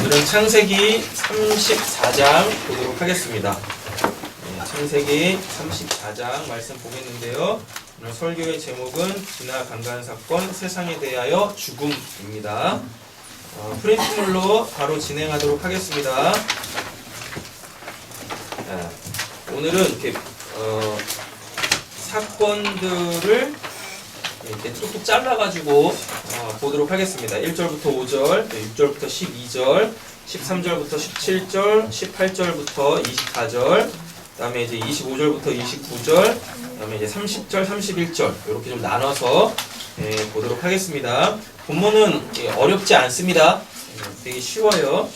오늘은 창세기 34장 보도록 하겠습니다. 창세기 34장 말씀 보겠는데요. 오늘 설교의 제목은 진화 강간 사건 세상에 대하여 죽음입니다. 프린트물로 바로 진행하도록 하겠습니다. 오늘은 이렇게 사건들을 이렇게 툭툭 잘라가지고 보도록 하겠습니다. 1절부터 5절, 6절부터 12절, 13절부터 17절, 18절부터 24절, 그 다음에 이제 25절부터 29절, 그 다음에 이제 30절, 31절 이렇게 좀 나눠서 보도록 하겠습니다. 본문은 어렵지 않습니다. 되게 쉬워요.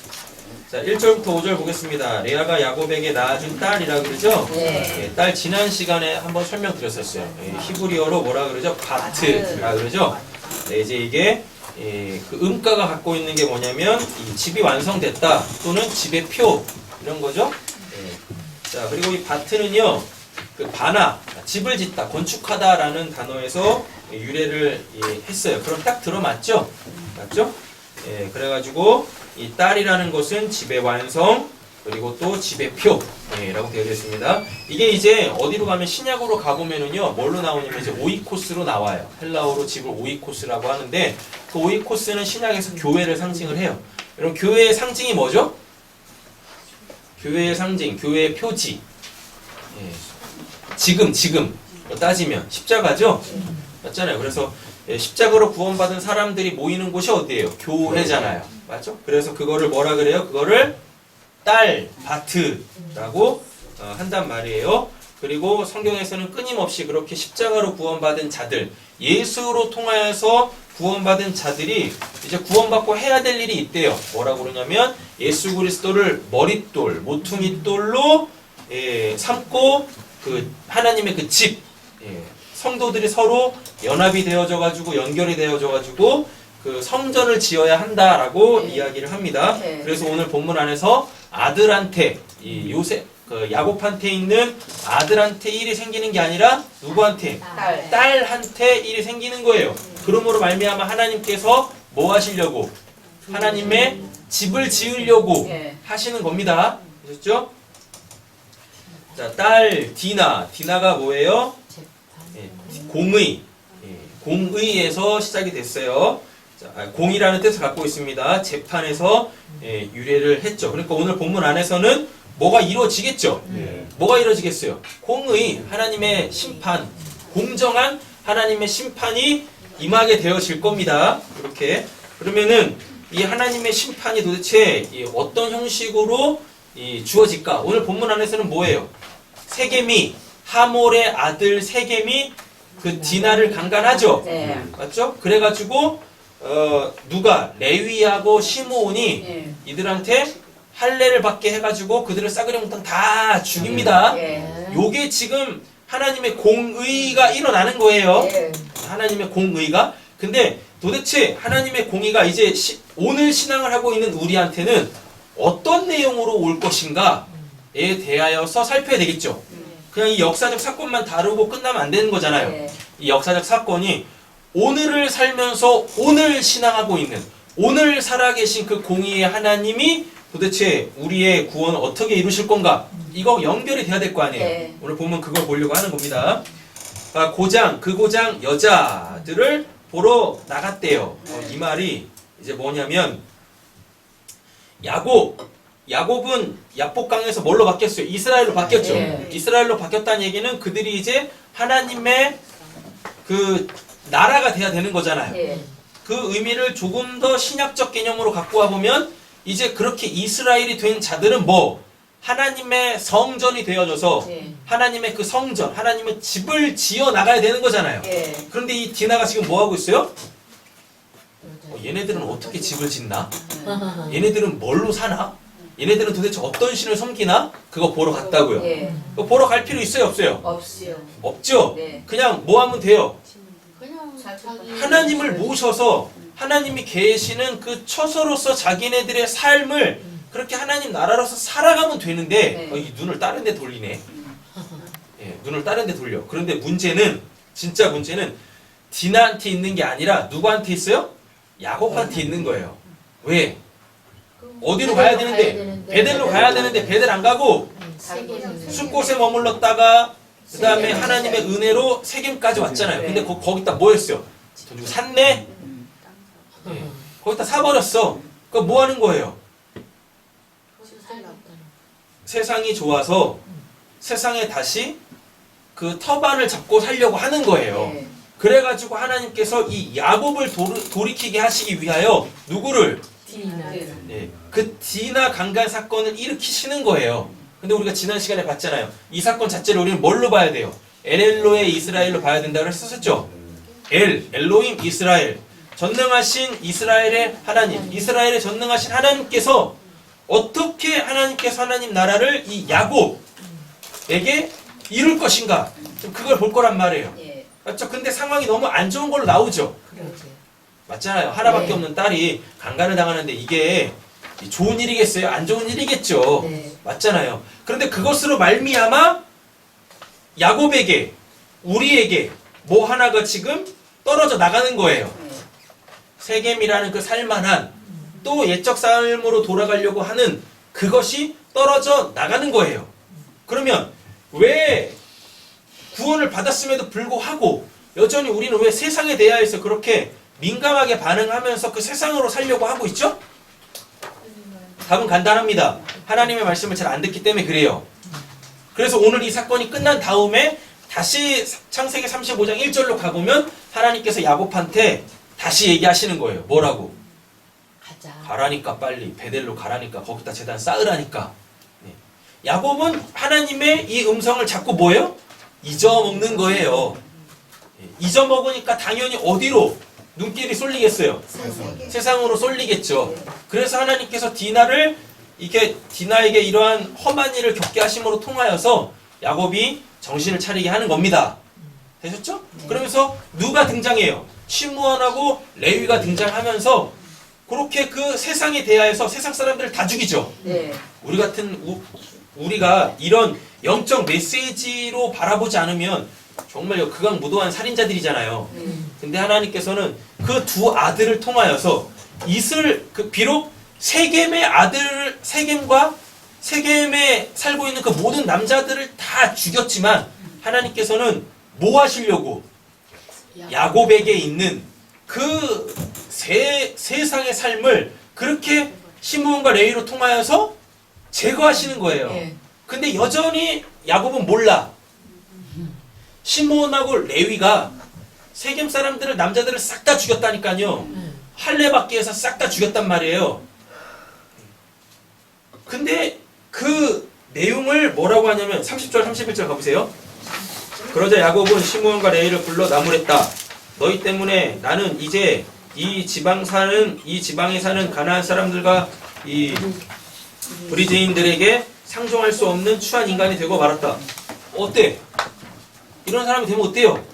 자, 1절부터 5절 보겠습니다. 레아가 야곱에게 낳아준 딸이라 그러죠? 네. 딸 지난 시간에 한번 설명드렸었어요. 히브리어로 뭐라 그러죠? 바트라 그러죠? 네, 이제 이게 그 음가가 갖고 있는 게 뭐냐면 이 집이 완성됐다 또는 집의 표 이런 거죠? 네. 자, 그리고 이 바트는요, 그 바나, 집을 짓다, 건축하다라는 단어에서 유래를 했어요. 그럼 딱 들어맞죠? 맞죠? 예, 그래가지고 이 딸이라는 것은 집의 완성 그리고 또 집의 표라고 되어 있습니다. 이게 이제 어디로 가면 신약으로 가보면은요 뭘로 나오냐면 이제 오이코스로 나와요. 헬라어로 집을 오이코스라고 하는데 그 오이코스는 신약에서 교회를 상징을 해요. 여러분 교회의 상징이 뭐죠? 교회의 상징, 교회의 표지. 예. 지금 따지면 십자가죠? 맞잖아요. 그래서 십자가로 구원받은 사람들이 모이는 곳이 어디예요? 교회잖아요. 맞죠? 그래서 그거를 뭐라 그래요? 그거를 딸, 바트라고 한단 말이에요. 그리고 성경에서는 끊임없이 그렇게 십자가로 구원받은 자들, 예수로 통하여서 구원받은 자들이 이제 구원받고 해야 될 일이 있대요. 뭐라고 그러냐면 예수 그리스도를 머릿돌, 모퉁이돌로 삼고 그 하나님의 그 집, 성도들이 서로 연합이 되어져 가지고 연결이 되어져 가지고 그 성전을 지어야 한다라고 이야기를 합니다. 그래서 오늘 본문 안에서 아들한테 이 요셉 그 야곱한테 있는 아들한테 일이 생기는 게 아니라 누구한테? 딸한테 일이 생기는 거예요. 그러므로 말미암아 하나님께서 뭐 하시려고? 하나님의 집을 지으려고 하시는 겁니다. 아셨죠? 자, 딸 디나가 뭐예요? 공의에서 시작이 됐어요. 자, 공이라는 뜻을 갖고 있습니다. 재판에서 유래를 했죠. 그러니까 오늘 본문 안에서는 뭐가 이루어지겠죠? 뭐가 이루어지겠어요? 공의, 하나님의 심판, 공정한 하나님의 심판이 임하게 되어질 겁니다. 이렇게. 그러면은 이 하나님의 심판이 도대체 어떤 형식으로 주어질까? 오늘 본문 안에서는 뭐예요? 세겜이, 하몰의 아들 세겜이 그 디나를 강간하죠. 맞죠? 그래가지고 누가 레위하고 시므온이 이들한테 할례를 받게 해가지고 그들을 싸그리 몽땅 다 죽입니다. 요게 지금 하나님의 공의가 일어나는 거예요. 하나님의 공의가. 근데 도대체 하나님의 공의가 이제 오늘 신앙을 하고 있는 우리한테는 어떤 내용으로 올 것인가에 대하여서 살펴야 되겠죠. 그냥 이 역사적 사건만 다루고 끝나면 안 되는 거잖아요. 이 역사적 사건이 오늘을 살면서 오늘 신앙하고 있는 오늘 살아계신 그 공의의 하나님이 도대체 우리의 구원을 어떻게 이루실 건가? 이거 연결이 돼야 될 거 아니에요. 오늘 보면 그걸 보려고 하는 겁니다. 그 고장 여자들을 보러 나갔대요. 이 말이 이제 뭐냐면 야곱은 야복강에서 뭘로 바뀌었어요? 이스라엘로 바뀌었죠. 이스라엘로 바뀌었다는 얘기는 그들이 이제 하나님의 그 나라가 돼야 되는 거잖아요. 그 의미를 조금 더 신약적 개념으로 갖고 와보면 이제 그렇게 이스라엘이 된 자들은 뭐? 하나님의 성전이 되어져서 하나님의 그 성전, 하나님의 집을 지어 나가야 되는 거잖아요. 그런데 이 디나가 지금 뭐 하고 있어요? 얘네들은 어떻게 집을 짓나? 얘네들은 뭘로 사나? 얘네들은 도대체 어떤 신을 섬기나? 그거 보러 갔다고요. 그거 보러 갈 필요 있어요? 없어요? 없죠? 그냥 뭐 하면 돼요? 하나님을 모셔서 하나님이 계시는 그 처소로서 자기네들의 삶을 그렇게 하나님 나라로서 살아가면 되는데 이 눈을 다른 데 돌리네. 눈을 다른 데 돌려. 그런데 문제는 진짜 문제는 디나한테 있는 게 아니라 누구한테 있어요? 야곱한테 있는 거예요. 왜? 어디로 가야 되는데? 베델로 가야 되는데 베델 안 가고 숲곳에 머물렀다가 그 다음에 하나님의 은혜로 세겜까지 왔잖아요. 근데 거기다 뭐 했어요? 샀네? 네. 거기다 사버렸어. 그럼 뭐 하는 거예요? 세상이 좋아서 세상에 다시 그 터반을 잡고 살려고 하는 거예요. 그래가지고 하나님께서 이 야곱을 돌이키게 하시기 위하여 누구를? 네, 그 디나 강간 사건을 일으키시는 거예요. 근데 우리가 지난 시간에 봤잖아요. 이 사건 자체를 우리는 뭘로 봐야 돼요? 엘로의 이스라엘로 봐야 된다고 했었죠. 엘로임 이스라엘. 전능하신 이스라엘의 하나님, 이스라엘의 전능하신 하나님께서 어떻게 하나님께서 하나님 나라를 이 야곱에게 이룰 것인가? 좀 그걸 볼 거란 말이에요. 맞죠? 근데 상황이 너무 안 좋은 걸로 나오죠. 맞잖아요. 하나밖에 없는 딸이 강간을 당하는데 이게 좋은 일이겠어요? 안 좋은 일이겠죠. 맞잖아요. 그런데 그것으로 말미암아 야곱에게, 우리에게 뭐 하나가 지금 떨어져 나가는 거예요. 세겜이라는 그 살만한 또 옛적 삶으로 돌아가려고 하는 그것이 떨어져 나가는 거예요. 그러면 왜 구원을 받았음에도 불구하고 여전히 우리는 왜 세상에 대하여서 그렇게 민감하게 반응하면서 그 세상으로 살려고 하고 있죠? 답은 간단합니다. 하나님의 말씀을 잘 안 듣기 때문에 그래요. 그래서 오늘 이 사건이 끝난 다음에 다시 창세기 35장 1절로 가보면 하나님께서 야곱한테 다시 얘기하시는 거예요. 뭐라고? 가라니까 빨리 베델로 가라니까 거기다 제단 쌓으라니까. 네. 야곱은 하나님의 이 음성을 자꾸 뭐예요? 잊어먹는 거예요. 네. 잊어먹으니까 당연히 어디로 눈길이 쏠리겠어요? 세상으로 쏠리겠죠. 그래서 하나님께서 디나에게 이러한 험한 일을 겪게 하심으로 통하여서 야곱이 정신을 차리게 하는 겁니다. 되셨죠? 그러면서 누가 등장해요? 시므온하고 레위가 등장하면서 그렇게 그 세상에 대하여서 세상 사람들을 다 죽이죠. 우리가 이런 영적 메시지로 바라보지 않으면 정말 극악무도한 살인자들이잖아요. 근데 하나님께서는 그 두 아들을 통하여서 비록 세겜의 아들, 세겜에 살고 있는 그 모든 남자들을 다 죽였지만 하나님께서는 뭐 하시려고? 야곱에게 있는 그 세상의 삶을 그렇게 시므온과 레위로 통하여서 제거하시는 거예요. 근데 여전히 야곱은 몰라. 시므온하고 레위가 세겜 사람들을 남자들을 싹 다 죽였다니까요. 할례받기에서 싹 다 죽였단 말이에요. 근데 그 내용을 뭐라고 하냐면 30절 31절 가보세요. 그러자 야곱은 시므온과 레위를 불러 나무랬다. 너희 때문에 나는 이제 이 지방에 사는 가나안 사람들과 이 브리즈인들에게 상종할 수 없는 추한 인간이 되고 말았다. 어때? 이런 사람이 되면 어때요?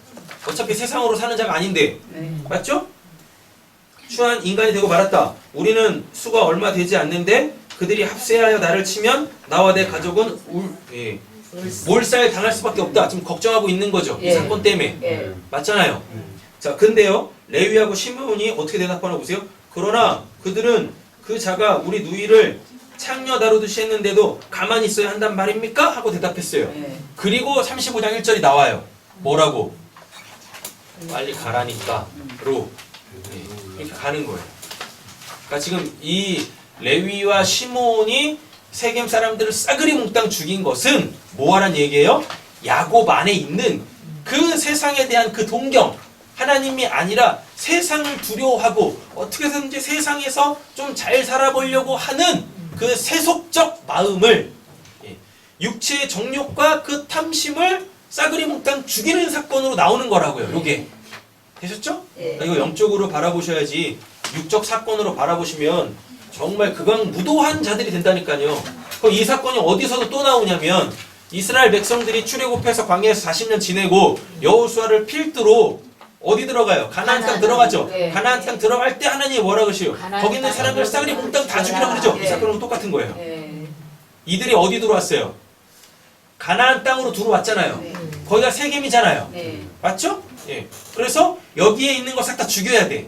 어차피 세상으로 사는 자가 아닌데. 맞죠? 추한 인간이 되고 말았다. 우리는 수가 얼마 되지 않는데 그들이 합세하여 나를 치면 나와 내 가족은 몰살 당할 수밖에 없다. 지금 걱정하고 있는 거죠. 이 사건 때문에. 맞잖아요. 자, 근데요. 레위하고 시므온이 어떻게 대답하나 보세요. 그러나 그들은 그 자가 우리 누이를 창녀 다루듯이 했는데도 가만히 있어야 한단 말입니까? 하고 대답했어요. 그리고 35장 1절이 나와요. 뭐라고? 빨리 가라니까 로 이렇게 가는 거예요. 그러니까 지금 이 레위와 시므온이 세겜 사람들을 싸그리 몽땅 죽인 것은 뭐하란 얘기예요? 야곱 안에 있는 그 세상에 대한 그 동경, 하나님이 아니라 세상을 두려워하고 어떻게 해서든지 세상에서 좀 잘 살아보려고 하는 그 세속적 마음을, 육체의 정욕과 그 탐심을 싸그리 몽땅 죽이는 사건으로 나오는 거라고요. 요게 되셨죠? 이거 영적으로 바라보셔야지 육적 사건으로 바라보시면 정말 극악무도한 자들이 된다니까요. 그럼 이 사건이 어디서도 또 나오냐면 이스라엘 백성들이 출애굽해서 광야에서 40년 지내고 여호수아를 필두로 어디 들어가요? 가나안 땅 들어가죠. 가나안 땅 들어갈 때 하나님이 뭐라 그러시요? 거기 있는 사람들 싸그리 몽땅 다 죽이라고 그러죠. 이 사건은 똑같은 거예요. 이들이 어디 들어왔어요? 가나안 땅으로 들어왔잖아요. 거기가 세겜이잖아요. 맞죠? 예. 그래서 여기에 있는 거 싹 다 죽여야 돼.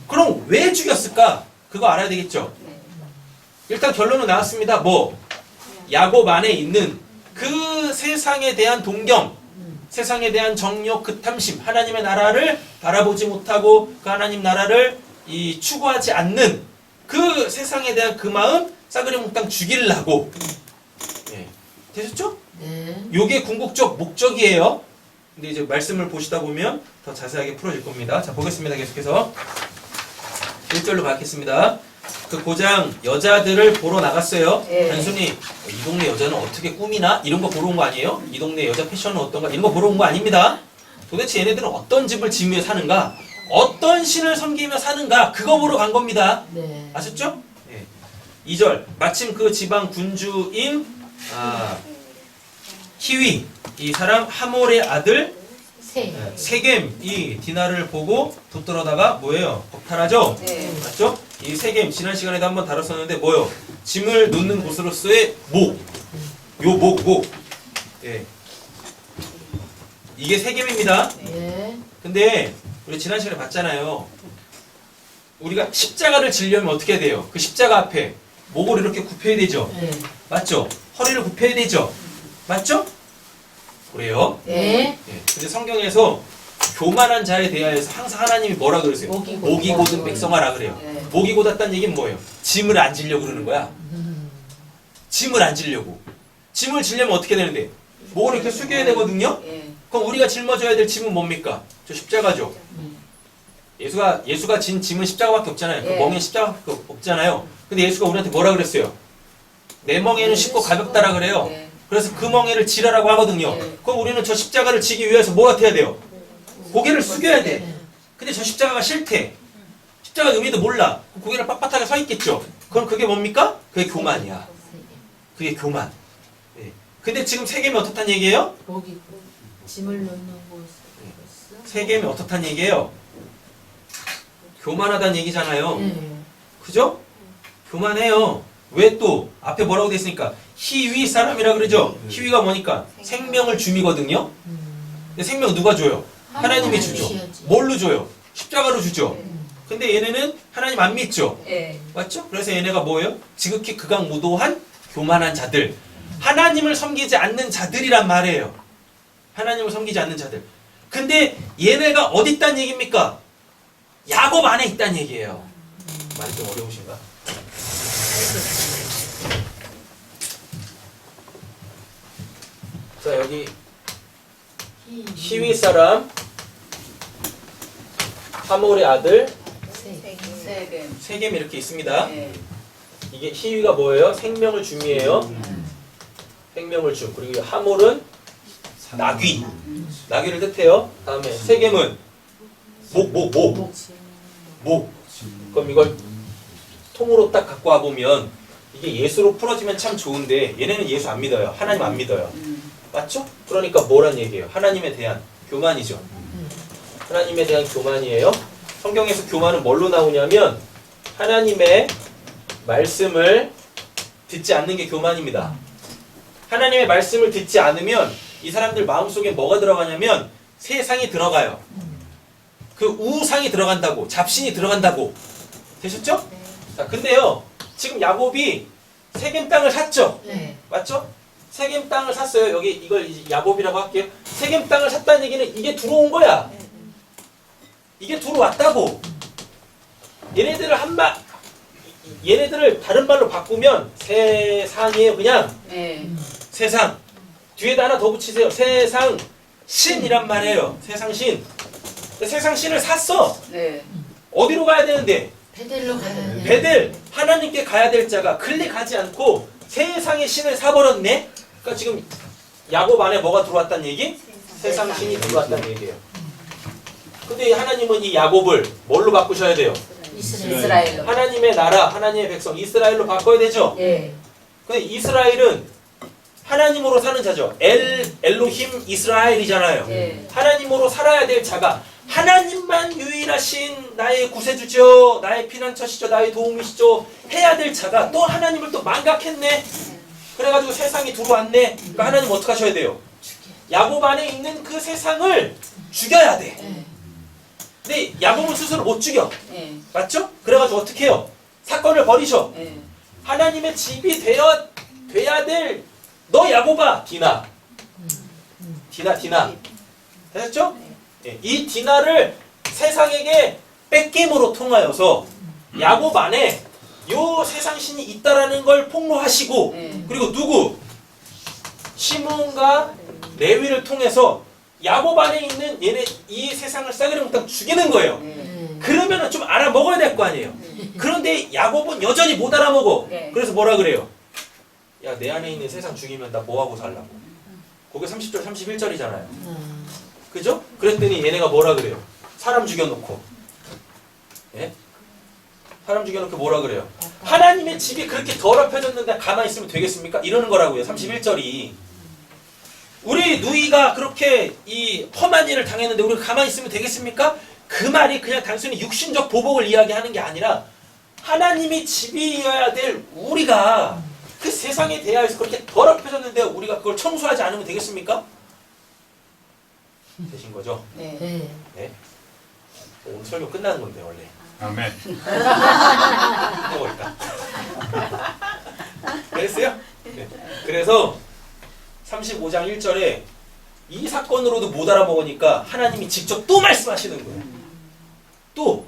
그럼 왜 죽였을까? 그거 알아야 되겠죠. 일단 결론은 나왔습니다. 뭐? 야곱 안에 있는 그 세상에 대한 동경, 세상에 대한 정욕, 그 탐심, 하나님의 나라를 바라보지 못하고 그 하나님 나라를 추구하지 않는 그 세상에 대한 그 마음 싸그리 몽땅 죽이려고. 네. 되셨죠? 네. 요게 궁극적 목적이에요. 근데 이제 말씀을 보시다 보면 더 자세하게 풀어질 겁니다. 자, 보겠습니다. 계속해서 1절로 가겠습니다. 그 고장 여자들을 보러 나갔어요. 예. 단순히 이 동네 여자는 어떻게 꾸미나 이런 거 보러 온 거 아니에요? 이 동네 여자 패션은 어떤가 이런 거 보러 온 거 아닙니다. 도대체 얘네들은 어떤 집을 지으며 사는가, 어떤 신을 섬기며 사는가, 그거 보러 간 겁니다. 네. 아셨죠? 예. 2절 마침 그 지방 군주인 히위, 이 사람 하몰의 아들 세겜, 이 디나를 보고 붙들어다가 뭐예요? 겁탈하죠? 네. 맞죠? 이 세겜 지난 시간에도 한번 다뤘었는데 뭐요? 짐을 놓는 곳으로서의 목, 요 목. 예. 이게 세겜입니다. 네. 근데 우리 지난 시간에 봤잖아요. 우리가 십자가를 지려면 어떻게 해야 돼요? 그 십자가 앞에 목을 이렇게 굽혀야 되죠? 네. 맞죠? 허리를 굽혀야 되죠? 맞죠? 그래요? 네. 예. 근데 성경에서 교만한 자에 대하여서 항상 하나님이 뭐라 그러세요? 목이 곧은 백성하라 그래요. 네. 목이 곧았다는 얘기는 뭐예요? 짐을 안 지려고 그러는 거야. 짐을 안 지려고. 짐을 지려면 어떻게 되는데? 목을 이렇게 숙여야 되거든요? 예. 그럼 우리가 짊어져야 될 짐은 뭡니까? 저 십자가죠. 예수가 진 짐은 십자가밖에 없잖아요. 그 예. 멍에 십자가밖에 없잖아요. 근데 예수가 우리한테 뭐라 그랬어요? 내 멍에는 쉽고 가볍다라 그래요. 예. 그래서 그 멍에를 지라라고 하거든요. 예. 그럼 우리는 저 십자가를 지기 위해서 뭐가 돼야 돼요? 고개를 숙여야 돼. 근데 저 십자가가 싫대. 십자가 의미도 몰라. 고개를 빳빳하게 서 있겠죠. 그럼 그게 뭡니까? 그게 교만이야. 그게 교만. 예. 근데 지금 세겜이 어떻단 얘기예요? 목이 짐을 놓는 곳. 세겜이 어떻단 얘기예요? 교만하다는 얘기잖아요. 네. 그죠? 교만해요. 왜 또 앞에 뭐라고 돼 있으니까 희위 사람이라 그러죠. 희위가 뭐니까 생명을 줌이거든요. 근데 생명 누가 줘요? 하나님이 주죠. 뭘로 줘요? 십자가로 주죠. 근데 얘네는 하나님 안 믿죠. 예. 맞죠? 그래서 얘네가 뭐예요? 지극히 극악무도한 교만한 자들, 하나님을 섬기지 않는 자들이란 말이에요. 하나님을 섬기지 않는 자들. 근데 얘네가 어디 있단 얘기입니까? 야곱 안에 있단 얘기예요. 말이 좀 어려우신가? 자, 여기 히위 사람 하몰의 아들 세겜. 세겜 이렇게 있습니다. 예. 이게 히위가 뭐예요? 생명을 줌이에요. 생명을 줌. 그리고 하몰은 나귀. 나귀를 뜻해요. 다음에 세겜은 목. 그럼 이걸 통으로 딱 갖고 와보면 이게 예수로 풀어지면 참 좋은데 얘네는 예수 안 믿어요. 하나님 안 믿어요. 맞죠? 그러니까 뭐란 얘기예요? 하나님에 대한 교만이죠. 하나님에 대한 교만이에요. 성경에서 교만은 뭘로 나오냐면 하나님의 말씀을 듣지 않는 게 교만입니다. 하나님의 말씀을 듣지 않으면 이 사람들 마음속에 뭐가 들어가냐면 세상이 들어가요. 그 우상이 들어간다고, 잡신이 들어간다고. 되셨죠? 자, 근데요, 지금 야곱이 세겜 땅을 샀죠? 네. 맞죠? 세겜 땅을 샀어요. 여기 이걸 이제 야곱이라고 할게요. 세겜 땅을 샀다는 얘기는 이게 들어온 거야. 이게 들어왔다고. 얘네들을 다른 말로 바꾸면 세상이에요. 그냥 예. 세상. 뒤에다 하나 더 붙이세요. 세상 신이란 말이에요. 세상 신. 세상 신을 샀어. 네. 어디로 가야 되는데? 베델로 가야 돼. 베델, 하나님께 가야 될 자가 클릭하지 않고 세상의 신을 사버렸네? 그러니까 지금 야곱 안에 뭐가 들어왔다는 얘기? 세상 신이 들어왔다는 얘기예요. 근데 하나님은 이 야곱을 뭘로 바꾸셔야 돼요? 이스라엘로. 하나님의 나라, 하나님의 백성, 이스라엘로 바꿔야 되죠? 예. 근데 이스라엘은 하나님으로 사는 자죠. 엘로힘 이스라엘이잖아요. 예. 하나님으로 살아야 될 자가 하나님만 유일하신 나의 구세주죠, 나의 피난처시죠, 나의 도움이시죠 해야 될 자가 또 하나님을 또 망각했네. 그래가지고 세상이 들어왔네. 그러니까 하나님 어떻게 하셔야 돼요? 야곱 안에 있는 그 세상을 죽여야 돼. 예. 근데 야곱은 스스로 못 죽여. 예. 맞죠? 그래가지고 어떻게 해요? 사건을 벌이셔. 예. 하나님의 집이 돼야 될 너 야곱아 디나. 디나. 됐죠? 예, 이 디나를 세상에게 뺏김으로 통하여서 야곱 안에 요 세상신이 있다라는 걸 폭로하시고 그리고 누구? 시므온과 레위를 통해서 야곱 안에 있는 얘네 이 세상을 싸그리 몽땅 죽이는 거예요. 그러면은 좀 알아먹어야 될 거 아니에요. 그런데 야곱은 여전히 못 알아먹어. 그래서 뭐라 그래요? 야, 내 안에 있는 세상 죽이면 나 뭐하고 살라고. 그게 30절 31절이잖아요. 그죠? 그랬더니 얘네가 뭐라 그래요? 사람 죽여놓고. 예? 사람 죽여놓고 뭐라 그래요? 하나님의 집이 그렇게 더럽혀졌는데 가만히 있으면 되겠습니까? 이러는 거라고요. 31절이. 우리 누이가 그렇게 이 험한 일을 당했는데 우리가 가만히 있으면 되겠습니까? 그 말이 그냥 단순히 육신적 보복을 이야기하는 게 아니라 하나님이 집이어야 될 우리가 그 세상에 대하여서 그렇게 더럽혀졌는데 우리가 그걸 청소하지 않으면 되겠습니까? 되신 거죠? 네. 네. 오늘 설교 끝나는 건데 원래. 아멘. 해버릴까? 그랬어요? 네. 그래서 35장 1절에 이 사건으로도 못 알아먹으니까 하나님이 직접 또 말씀하시는 거예요. 또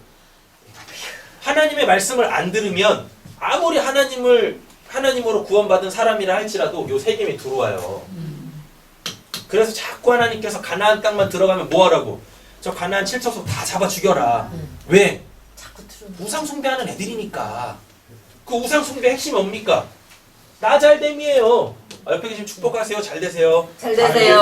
하나님의 말씀을 안 들으면 아무리 하나님으로 구원받은 사람이라 할지라도 요 세겜이 들어와요. 그래서 자꾸 하나님께서 가나안 땅만 들어가면 뭐하라고? 저 가나안 7척속 다 잡아 죽여라. 왜? 자꾸 들어. 우상 숭배하는 애들이니까. 그 우상 숭배 핵심이 뭡니까? 나 잘됨이에요. 옆에 계시면 축복하세요. 잘 되세요. 잘 되세요.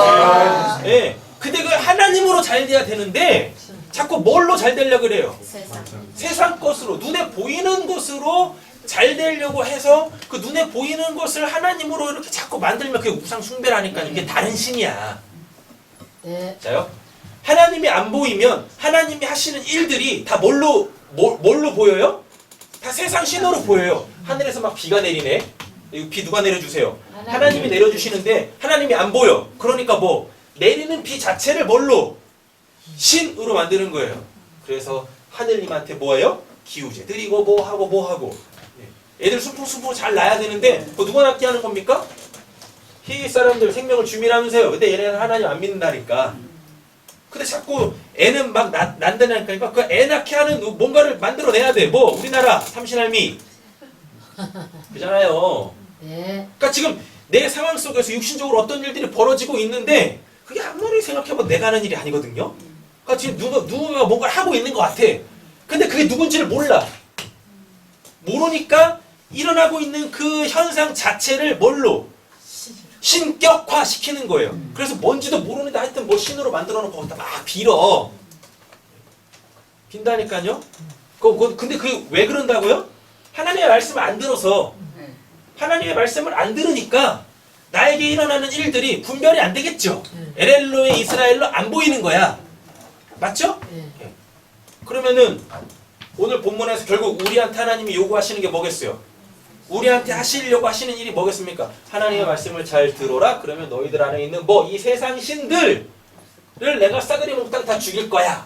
예. 근데 그 하나님으로 잘 돼야 되는데 자꾸 뭘로 잘 되려고 그래요? 세상. 세상 것으로 눈에 보이는 것으로 잘 되려고 해서 그 눈에 보이는 것을 하나님으로 이렇게 자꾸 만들면 그게 우상 숭배라니까 이게 다른 신이야. 네. 자요. 하나님이 안 보이면 하나님이 하시는 일들이 다 뭘로 보여요? 다 세상 신으로 보여요. 하늘에서 막 비가 내리네. 이거 비 누가 내려주세요? 하나님이 내려주시는데 하나님이 안 보여. 그러니까 뭐 내리는 비 자체를 뭘로? 신으로 만드는 거예요. 그래서 하늘님한테 뭐예요? 기우제 드리고 뭐 하고 애들 순풍순풍 잘 낳아야 되는데 그거 누가 낳게 하는 겁니까? 히 사람들 생명을 주미라면서요. 근데 얘네는 하나님 안 믿는다니까. 근데 자꾸 애는 막 난다니까 그 애 낳게 하는 뭔가를 만들어내야 돼. 뭐 우리나라 삼신할미 그잖아요. 네. 그러니까 지금 내 상황 속에서 육신적으로 어떤 일들이 벌어지고 있는데 그게 아무리 생각해봐도 내가 하는 일이 아니거든요. 그러니까 지금 누군가가 뭔가를 하고 있는 것 같아. 근데 그게 누군지를 몰라. 모르니까 일어나고 있는 그 현상 자체를 뭘로? 신격화 시키는 거예요. 그래서 뭔지도 모르는데 하여튼 뭐 신으로 만들어 놓고 거기다 막 빌어. 빈다니까요. 근데 그게 왜 그런다고요? 하나님의 말씀을 안 들어서. 하나님의 말씀을 안 들으니까 나에게 일어나는 일들이 분별이 안 되겠죠. 엘엘로의 이스라엘로 안 보이는 거야. 맞죠? 네. 그러면은 오늘 본문에서 결국 우리한테 하나님이 요구하시는 게 뭐겠어요? 우리한테 하시려고 하시는 일이 뭐겠습니까? 하나님의 말씀을 잘 들어라. 그러면 너희들 안에 있는 뭐 이 세상 신들을 내가 싸그리 몽땅 다 죽일 거야.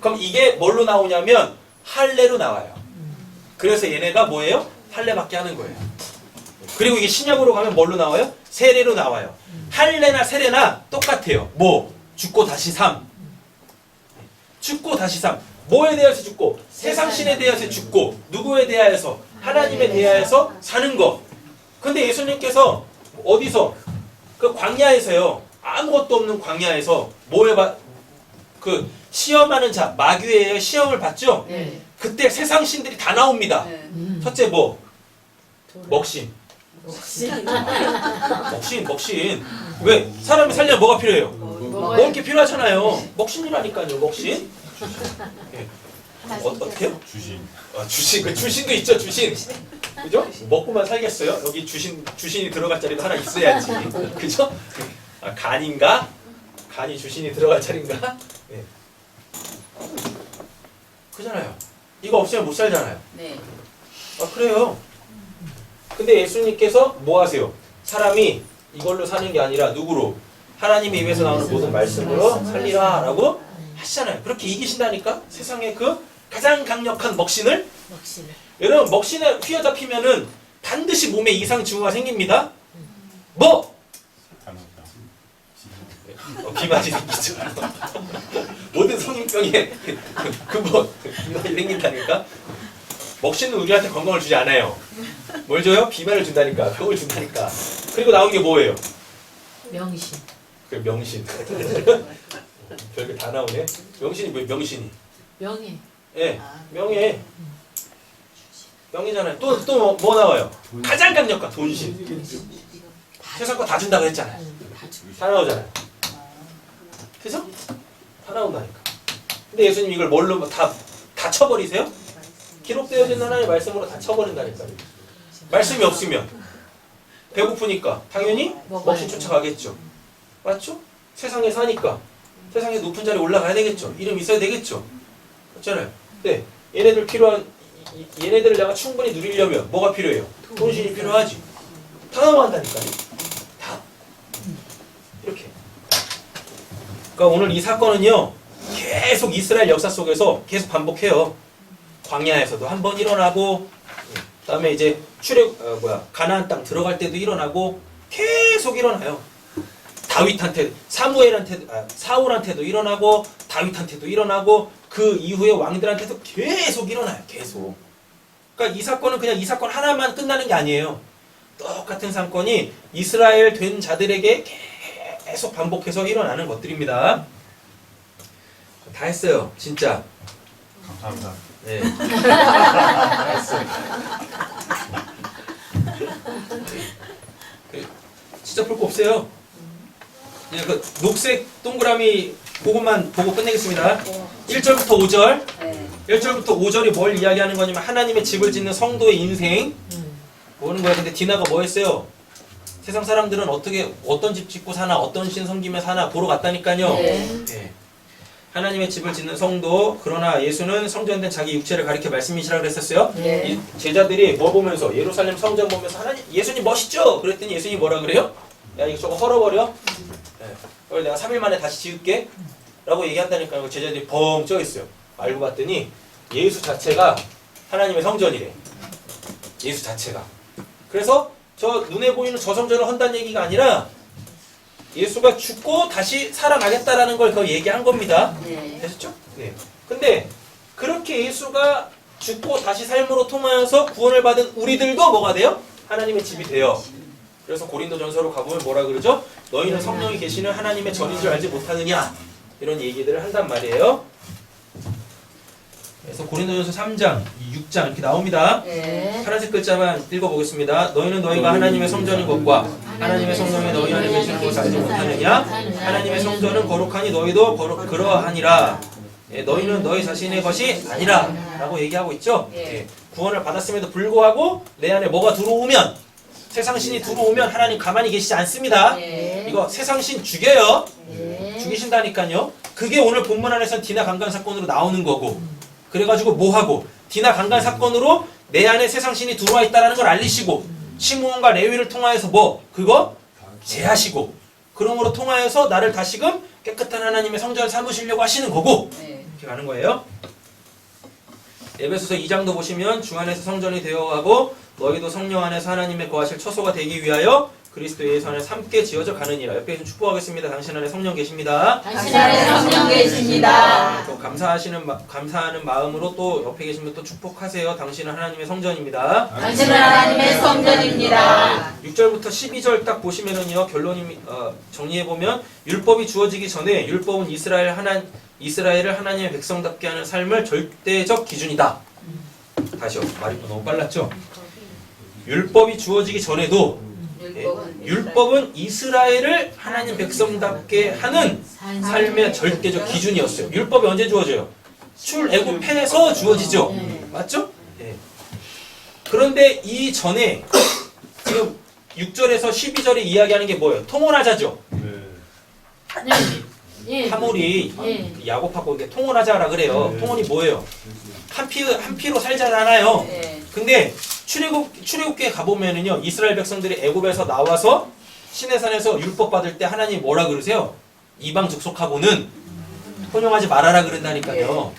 그럼 이게 뭘로 나오냐면 할례로 나와요. 그래서 얘네가 뭐예요? 할례받게 하는 거예요. 그리고 이게 신약으로 가면 뭘로 나와요? 세례로 나와요. 할례나 세례나 똑같아요. 뭐? 죽고 다시 삶. 죽고 다시 삶. 뭐에 대해서 죽고? 세상 신에 대해서 죽고 누구에 대하여서? 하나님에 대하여서 사는 거. 근데 예수님께서 어디서? 그 광야에서요. 아무것도 없는 광야에서 그 시험하는 자 마귀의 시험을 받죠? 네. 그때 세상 신들이 다 나옵니다. 첫째 뭐? 먹신. 먹신. 왜? 사람이 살려면 뭐가 필요해요? 먹을 게 필요하잖아요. 먹신이라니까요. 먹신. 네. 어떻게요? 주신. 주신. 그 주신도 있죠. 주신. 그죠? 먹고만 살겠어요? 여기 주신이 들어갈 자리도 하나 있어야지. 그죠? 간인가? 간이 주신이 들어갈 자리인가? 네. 그잖아요. 이거 없으면 못 살잖아요. 네. 그래요. 근데 예수님께서 뭐 하세요? 사람이 이걸로 사는 게 아니라 누구로? 하나님의 입에서 나오는 모든 말씀으로 살리라 라고 하시잖아요. 그렇게 이기신다니까? 세상의 그 가장 강력한 먹신을? 먹신을. 여러분 먹신에 휘어잡히면은 반드시 몸에 이상 징후가 생깁니다. 뭐? 비만이 생기죠. 모든 성인병에 근본 비만이 생긴다니까. 먹시는 우리한테 건강을 주지 않아요. 뭘 줘요? 비만을 준다니까. 병을 준다니까. 그리고 나온 게 뭐예요? 명신. 그 명신. 별게 다 나오네. 명신이 뭐 명신이? 명예. 예, 명예. 명예잖아요. 또 뭐 나와요? 가장 강력한 돈신. 세상 거 다 준다고 했잖아요. 다 나오잖아요. 그죠? 다 나온다니까. 근데 예수님 이걸 뭘로 다 쳐버리세요? 기록되어진 하나님의 말씀으로 다 쳐버린다니까요. 말씀이 없으면 배고프니까 당연히 먹신 쫓아가겠죠. 맞죠? 세상에 사니까 세상에 높은 자리에 올라가야 되겠죠. 이름 있어야 되겠죠. 그렇잖아요. 네, 얘네들을 내가 충분히 누리려면 뭐가 필요해요? 돈신이 필요하지. 다 넘어간다니까요. 다 이렇게. 그러니까 오늘 이 사건은요 계속 이스라엘 역사 속에서 계속 반복해요. 광야에서도 한 번 일어나고, 그다음에 이제 가나안 땅 들어갈 때도 일어나고 계속 일어나요. 다윗한테 사울한테도 일어나고 다윗한테도 일어나고 그 이후에 왕들한테도 계속 일어나요. 계속. 그러니까 이 사건은 그냥 이 사건 하나만 끝나는 게 아니에요. 똑같은 사건이 이스라엘 된 자들에게 계속 반복해서 일어나는 것들입니다. 다 했어요. 진짜. 감사합니다. 네. 다 했어요. 진짜 볼 거 없어요. 이제 그 녹색 동그라미 그것만 보고 끝내겠습니다. 1절부터 5절. 1절부터 5절이 뭘 이야기하는 거냐면 하나님의 집을 짓는 성도의 인생 보는 거예요. 근데 디나가 뭐 했어요? 세상 사람들은 어떤 집 짓고 사나 어떤 신 섬기며 사나 보러 갔다니까요. 네. 하나님의 집을 짓는 성도, 그러나 예수는 성전된 자기 육체를 가리켜 말씀이시라고 그랬었어요. 이 제자들이 뭐 보면서 예루살렘 성전 보면서 예수님 멋있죠? 그랬더니 예수님이 뭐라 그래요? 야 이거 저거 헐어버려? 그걸 내가 3일 만에 다시 지을게 라고 얘기한다니까요. 제자들이 벙 쪄있어요. 알고 봤더니 예수 자체가 하나님의 성전이래. 예수 자체가. 그래서 저 눈에 보이는 저 성전을 헌다는 얘기가 아니라 예수가 죽고 다시 살아나겠다라는 걸 더 얘기한 겁니다. 되셨죠? 네. 근데 그렇게 예수가 죽고 다시 삶으로 통하여서 구원을 받은 우리들도 뭐가 돼요? 하나님의 집이 돼요. 그래서 고린도전서로 가보면 뭐라 그러죠? 너희는 성령이 계시는 하나님의 전인 줄 알지 못하느냐? 이런 얘기들을 한단 말이에요. 그래서 고린도전서 3장, 6장 이렇게 나옵니다. 파란색 글자만 읽어보겠습니다. 너희는 너희가 하나님의 성전인 것과 하나님의 성령이 너희 안에 계시는 것을 알지 못하느냐? 하나님의 성전은 거룩하니 너희도 그러하니라. 너희는 너희 자신의 것이 아니라 라고 얘기하고 있죠. 구원을 받았음에도 불구하고 내 안에 뭐가 들어오면, 세상신이 들어오면 하나님 가만히 계시지 않습니다. 이거 세상신 죽여요. 죽이신다니까요. 그게 오늘 본문 안에서는 디나 강간 사건으로 나오는 거고, 그래가지고 뭐하고 디나 강간 사건으로 내 안에 세상신이 들어와 있다는 걸 알리시고, 시므온과 레위를 통하여서 그거 제하시고, 그러므로 통하여서 나를 다시금 깨끗한 하나님의 성전을 삼으시려고 하시는 거고, 이렇게 가는 거예요. 에베소서 2장도 보시면 주 안에서 성전이 되어가고 너희도 성령 안에서 하나님의 거하실 처소가 되기 위하여 그리스도 예수 안에서 함께 지어져 가느니라. 옆에 좀 축복하겠습니다. 당신 안에 성령 계십니다. 당신 안에 성령 계십니다. 또 감사하는 마음으로 또 옆에 계시면 또 축복하세요. 당신은 하나님의 성전입니다. 당신은 하나님의 성전입니다. 6절부터 12절 딱 보시면은요, 결론이 정리해보면 율법이 주어지기 전에 율법은 이스라엘을 하나님의 백성답게 하는 삶을 절대적 기준이다. 다시요. 말이 너무 빨랐죠? 율법이 주어지기 전에도 율법은 이스라엘을 하나님 백성답게 하는 삶의 절대적 기준이었어요. 율법이 언제 주어져요? 출애굽해서 주어지죠. 맞죠? 네. 그런데 이 전에 지금 6절에서 12절에 이야기하는 게 뭐예요? 통혼하자죠. 하몰이 야곱하고 이렇게 통혼하자라 그래요. 통혼이 뭐예요? 한 피로 살자잖아요. 근데 출애굽기에 가보면은요, 이스라엘 백성들이 애굽에서 나와서 시내산에서 율법 받을 때 하나님이 뭐라 그러세요? 이방 족속하고는 혼용하지 말아라 그런다니까요.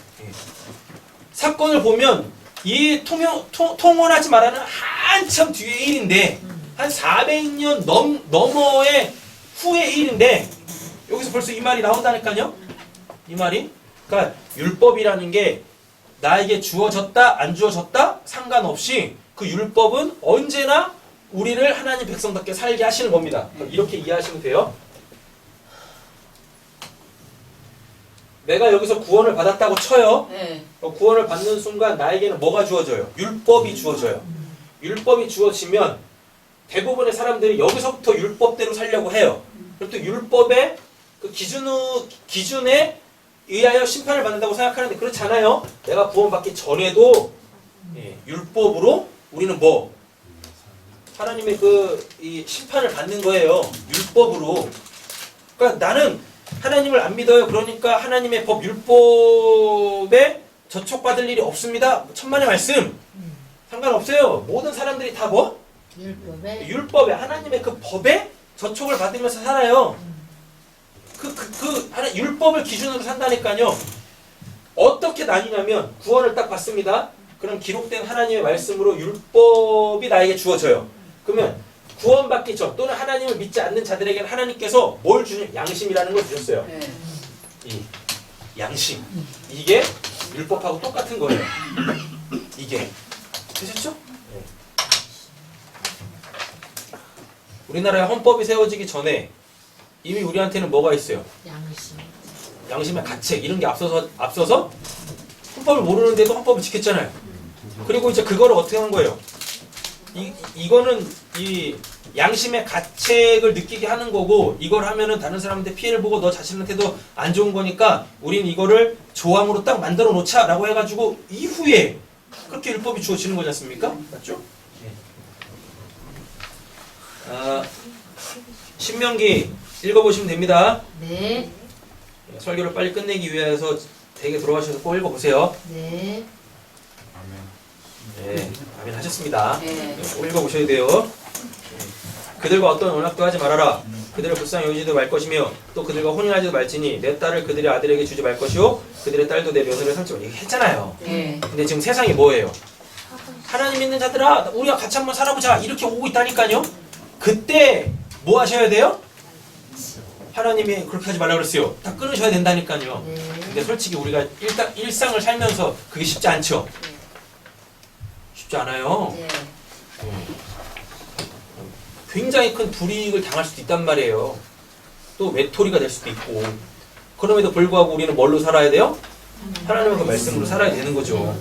사건을 보면 이 통혼하지 말라는 한참 뒤의 일인데 한 400년 넘어의 후의 일인데 여기서 벌써 이 말이 나온다니까요. 이 말이. 그러니까 율법이라는 게 나에게 주어졌다 안 주어졌다 상관없이 그 율법은 언제나 우리를 하나님 백성답게 살게 하시는 겁니다. 이렇게 이해하시면 돼요. 내가 여기서 구원을 받았다고 쳐요. 네. 구원을 받는 순간 나에게는 뭐가 주어져요? 율법이 주어져요. 율법이 주어지면 대부분의 사람들이 여기서부터 율법대로 살려고 해요. 그리고 또 율법의 그 기준에 의하여 심판을 받는다고 생각하는데 그렇지 않아요. 내가 구원받기 전에도 율법으로 우리는 뭐 하나님의 이 심판을 받는 거예요. 율법으로. 그러니까 나는 하나님을 안 믿어요. 그러니까 하나님의 법 율법에 저촉받을 일이 없습니다. 천만의 말씀. 상관없어요. 모든 사람들이 다 뭐? 율법에 하나님의 그 법에 저촉을 받으면서 살아요. 율법을 기준으로 산다니까요. 어떻게 나뉘냐면 구원을 딱 받습니다. 그럼 기록된 하나님의 말씀으로 율법이 나에게 주어져요. 그러면 구원받기 전 또는 하나님을 믿지 않는 자들에게는 하나님께서 뭘 주냐? 양심이라는 걸 주셨어요. 네. 이 양심. 이게 율법하고 똑같은 거예요. 이게. 되셨죠? 네. 우리나라의 헌법이 세워지기 전에 이미 우리한테는 뭐가 있어요? 양심의 가책 이런 게 앞서서 헌법을 모르는데도 헌법을 지켰잖아요. 그리고 이제 그거를 어떻게 한 거예요? 이거는 이 양심의 가책을 느끼게 하는 거고 이걸 하면은 다른 사람한테 피해를 보고 너 자신한테도 안 좋은 거니까 우린 이거를 조항으로 딱 만들어 놓자라고 해가지고 이후에 그렇게 율법이 주어지는 거지 않습니까? 맞죠? 신명기 읽어보시면 됩니다. 네. 설교를 빨리 끝내기 위해서 되게 돌아가셔서 꼭 읽어보세요. 네. 네, 아멘 하셨습니다. 네. 꼭 읽어보셔야 돼요. 그들과 어떤 언약도 하지 말아라. 그들을 불쌍히 여기지도 말 것이며 또 그들과 혼인하지도 말지니 내 딸을 그들의 아들에게 주지 말 것이요 그들의 딸도 내 며느리를 삼지 말. 얘기했잖아요. 네. 근데 지금 세상이 뭐예요? 하나님 믿는 자들아 우리가 같이 한번 살아보자 이렇게 오고 있다니까요. 그때 뭐 하셔야 돼요? 하나님이 그렇게 하지 말라 그랬어요. 다 끊으셔야 된다니까요. 근데 솔직히 우리가 일상을 살면서 그게 쉽지 않죠? 쉽지 않아요. 네. 굉장히 큰 불이익을 당할 수도 있단 말이에요. 또 외톨이가 될 수도 있고. 그럼에도 불구하고 우리는 뭘로 살아야 돼요? 하나님의 그 말씀으로 살아야 되는 거죠.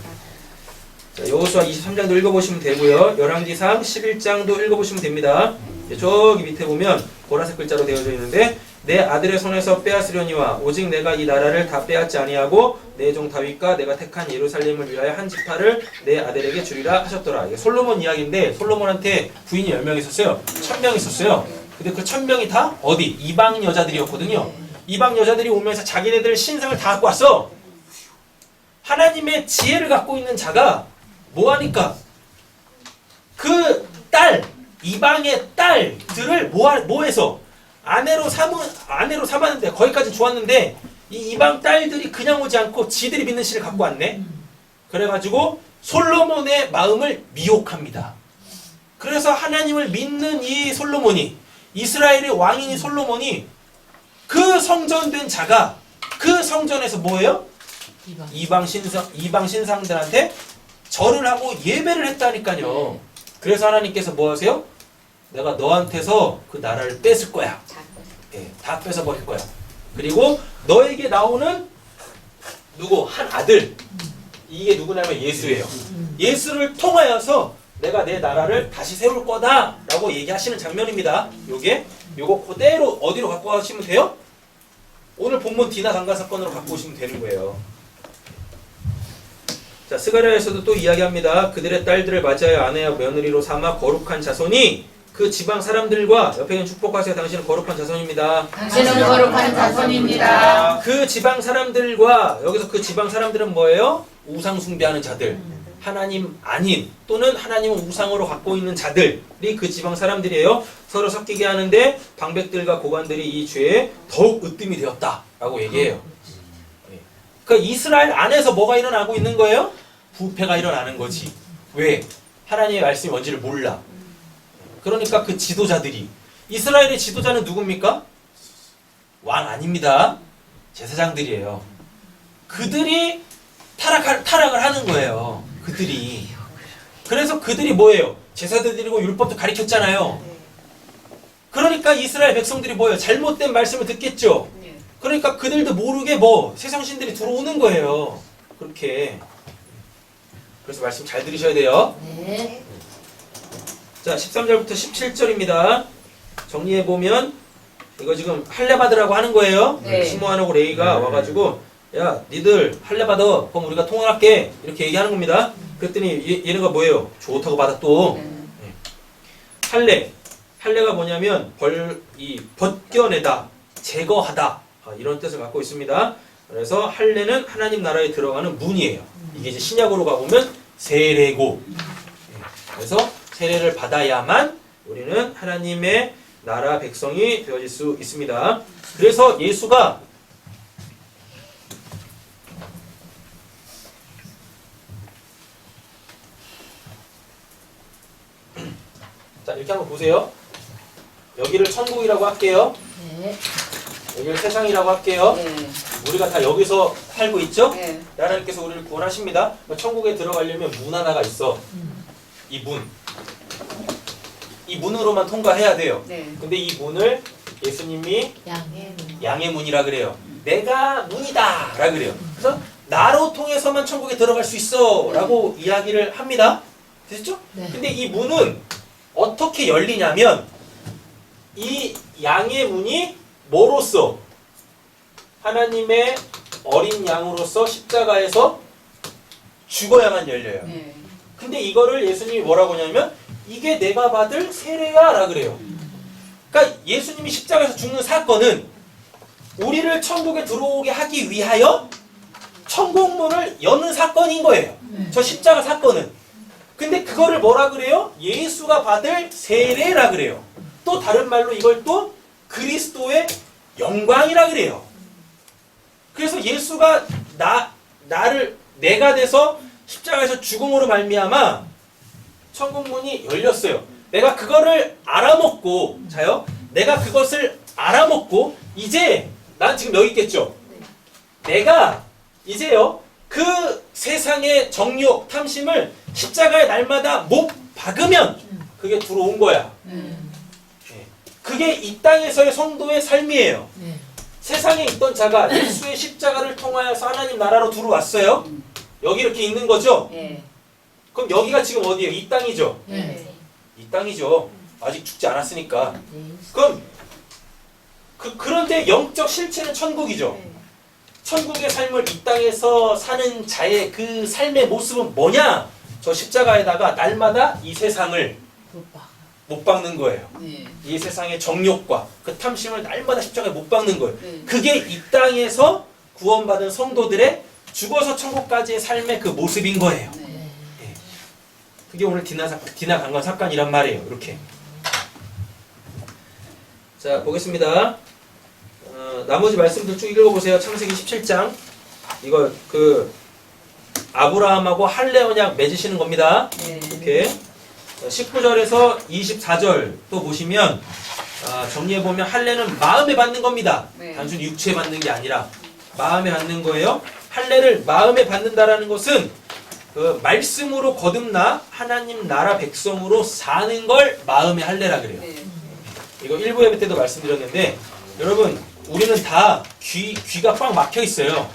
자, 여호수아 23장도 읽어보시면 되고요. 열왕기상 11장도 읽어보시면 됩니다. 저기 밑에 보면 보라색 글자로 되어져 있는데 내 아들의 손에서 빼앗으려니와 오직 내가 이 나라를 다 빼앗지 아니하고 내 종 다윗과 내가 택한 예루살렘을 위하여 한 지파를 내 아들에게 주리라 하셨더라. 이게 솔로몬 이야기인데 솔로몬한테 부인이 10명 있었어요. 1000명 있었어요. 근데 그 1000명이 다 어디? 이방 여자들이었거든요. 이방 여자들이 오면서 자기네들 신상을 다 갖고 왔어. 하나님의 지혜를 갖고 있는 자가 뭐하니까? 그 딸, 이방의 딸들을 뭐해서? 아내로 삼았는데 거기까지 좋았는데 이 이방 딸들이 그냥 오지 않고 지들이 믿는 신을 갖고 왔네. 그래가지고 솔로몬의 마음을 미혹합니다. 그래서 하나님을 믿는 이 솔로몬이 이스라엘의 왕인 이 솔로몬이 그 성전된 자가 그 성전에서 뭐예요? 이방 신상들한테 절을 하고 예배를 했다니까요. 그래서 하나님께서 뭐 하세요? 내가 너한테서 그 나라를 뺏을 거야. 네, 다 뺏어버릴 거야. 그리고 너에게 나오는 누구? 한 아들. 이게 누구냐면 예수예요. 예수를 통하여서 내가 내 나라를 다시 세울 거다 라고 얘기하시는 장면입니다. 요거 그대로 어디로 갖고 가시면 돼요? 오늘 본문 디나 강간 사건으로 갖고 오시면 되는 거예요. 자, 스가랴에서도 또 이야기합니다. 그들의 딸들을 맞이하여 아내와 며느리로 삼아 거룩한 자손이 그 지방 사람들과 옆에 있는 축복하세요. 당신은 거룩한 자손입니다. 당신은 거룩한 자손입니다. 그 지방 사람들과 여기서 그 지방 사람들은 뭐예요? 우상 숭배하는 자들. 하나님 아닌 또는 하나님을 우상으로 갖고 있는 자들이 그 지방 사람들이에요. 서로 섞이게 하는데 방백들과 고관들이 이 죄에 더욱 으뜸이 되었다라고 얘기해요. 그러니까 이스라엘 안에서 뭐가 일어나고 있는 거예요? 부패가 일어나는 거지. 왜? 하나님의 말씀이 뭔지를 몰라. 그러니까 그 지도자들이, 이스라엘의 지도자는 누굽니까? 왕 아닙니다. 제사장들이에요. 그들이 타락을 하는 거예요. 그들이. 그래서 그들이 뭐예요? 제사들 드리고 율법도 가르쳤잖아요. 그러니까 이스라엘 백성들이 뭐예요? 잘못된 말씀을 듣겠죠. 그러니까 그들도 모르게 세상신들이 들어오는 거예요. 그렇게. 그래서 말씀 잘 들으셔야 돼요. 네. 자, 13절부터 17절입니다. 정리해보면 이거 지금 할례 받으라고 하는 거예요. 네. 시므온하고 레위가 와가지고 야 니들 할례 받아. 그럼 우리가 통일할게. 이렇게 얘기하는 겁니다. 그랬더니 얘네가 뭐예요? 좋다고 받아 또. 할례가 뭐냐면 벗겨내다, 제거하다, 이런 뜻을 갖고 있습니다. 그래서 할례는 하나님 나라에 들어가는 문이에요. 이게 이제 신약으로 가보면 세례고. 그래서 세례를 받아야만 우리는 하나님의 나라 백성이 되어질 수 있습니다. 그래서 예수가 자, 이렇게 한번 보세요. 여기를 천국이라고 할게요. 네. 여기를 세상이라고 할게요. 우리가 다 여기서 살고 있죠? 네. 하나님께서 우리를 구원하십니다. 천국에 들어가려면 문 하나가 있어. 이 문. 이 문으로만 통과해야 돼요. 네. 근데 이 문을 예수님이 양해. 양의 문이라 그래요. 내가 문이다 라 그래요. 그래서 나로 통해서만 천국에 들어갈 수 있어 라고 이야기를 합니다. 됐죠? 네. 근데 이 문은 어떻게 열리냐면 이 양의 문이 뭐로써? 하나님의 어린 양으로서 십자가에서 죽어야만 열려요. 네. 근데 이거를 예수님이 뭐라고 하냐면 이게 내가 받을 세례야 라 그래요. 그러니까 예수님이 십자가에서 죽는 사건은 우리를 천국에 들어오게 하기 위하여 천국문을 여는 사건인 거예요. 저 십자가 사건은. 근데 그거를 뭐라 그래요? 예수가 받을 세례라 그래요. 또 다른 말로 이걸 또 그리스도의 영광이라 그래요. 그래서 예수가 내가 돼서 십자가에서 죽음으로 말미암아 천국문이 열렸어요. 내가 그거를 알아먹고, 자요, 내가 그것을 알아먹고 이제 난 지금 여기 있겠죠. 내가 이제요 그 세상의 정욕, 탐심을 십자가에 날마다 못 박으면 그게 들어온 거야. 그게 이 땅에서의 성도의 삶이에요. 네. 세상에 있던 자가 예수의 십자가를 통하여서 하나님 나라로 들어왔어요. 여기 이렇게 있는 거죠. 네. 그럼 여기가 지금 어디예요? 이 땅이죠. 네. 이 땅이죠. 아직 죽지 않았으니까. 네. 그럼 그런데 영적 실체는 천국이죠. 천국의 삶을 이 땅에서 사는 자의 그 삶의 모습은 뭐냐? 저 십자가에다가 날마다 이 세상을 못 박는 거예요. 네. 이 세상의 정욕과 그 탐심을 날마다 십자가에 못 박는 거예요. 네. 그게 이 땅에서 구원받은 성도들의 죽어서 천국까지의 삶의 그 모습인 거예요. 네. 그게 오늘 디나 강건 사건이란 말이에요. 이렇게. 자, 보겠습니다. 나머지 말씀들 쭉 읽어보세요. 창세기 17장. 이거 아브라함하고 할례 언약 맺으시는 겁니다. 네. 이렇게 19절에서 24절 또 보시면 정리해보면 할례는 마음에 받는 겁니다. 네. 단순히 육체에 받는 게 아니라 마음에 받는 거예요. 할례를 마음에 받는다라는 것은 그 말씀으로 거듭나 하나님 나라 백성으로 사는 걸 마음의 할례라 그래요. 네. 이거 1부 예배 때도 말씀드렸는데 여러분 우리는 다 귀가 꽉 막혀 있어요.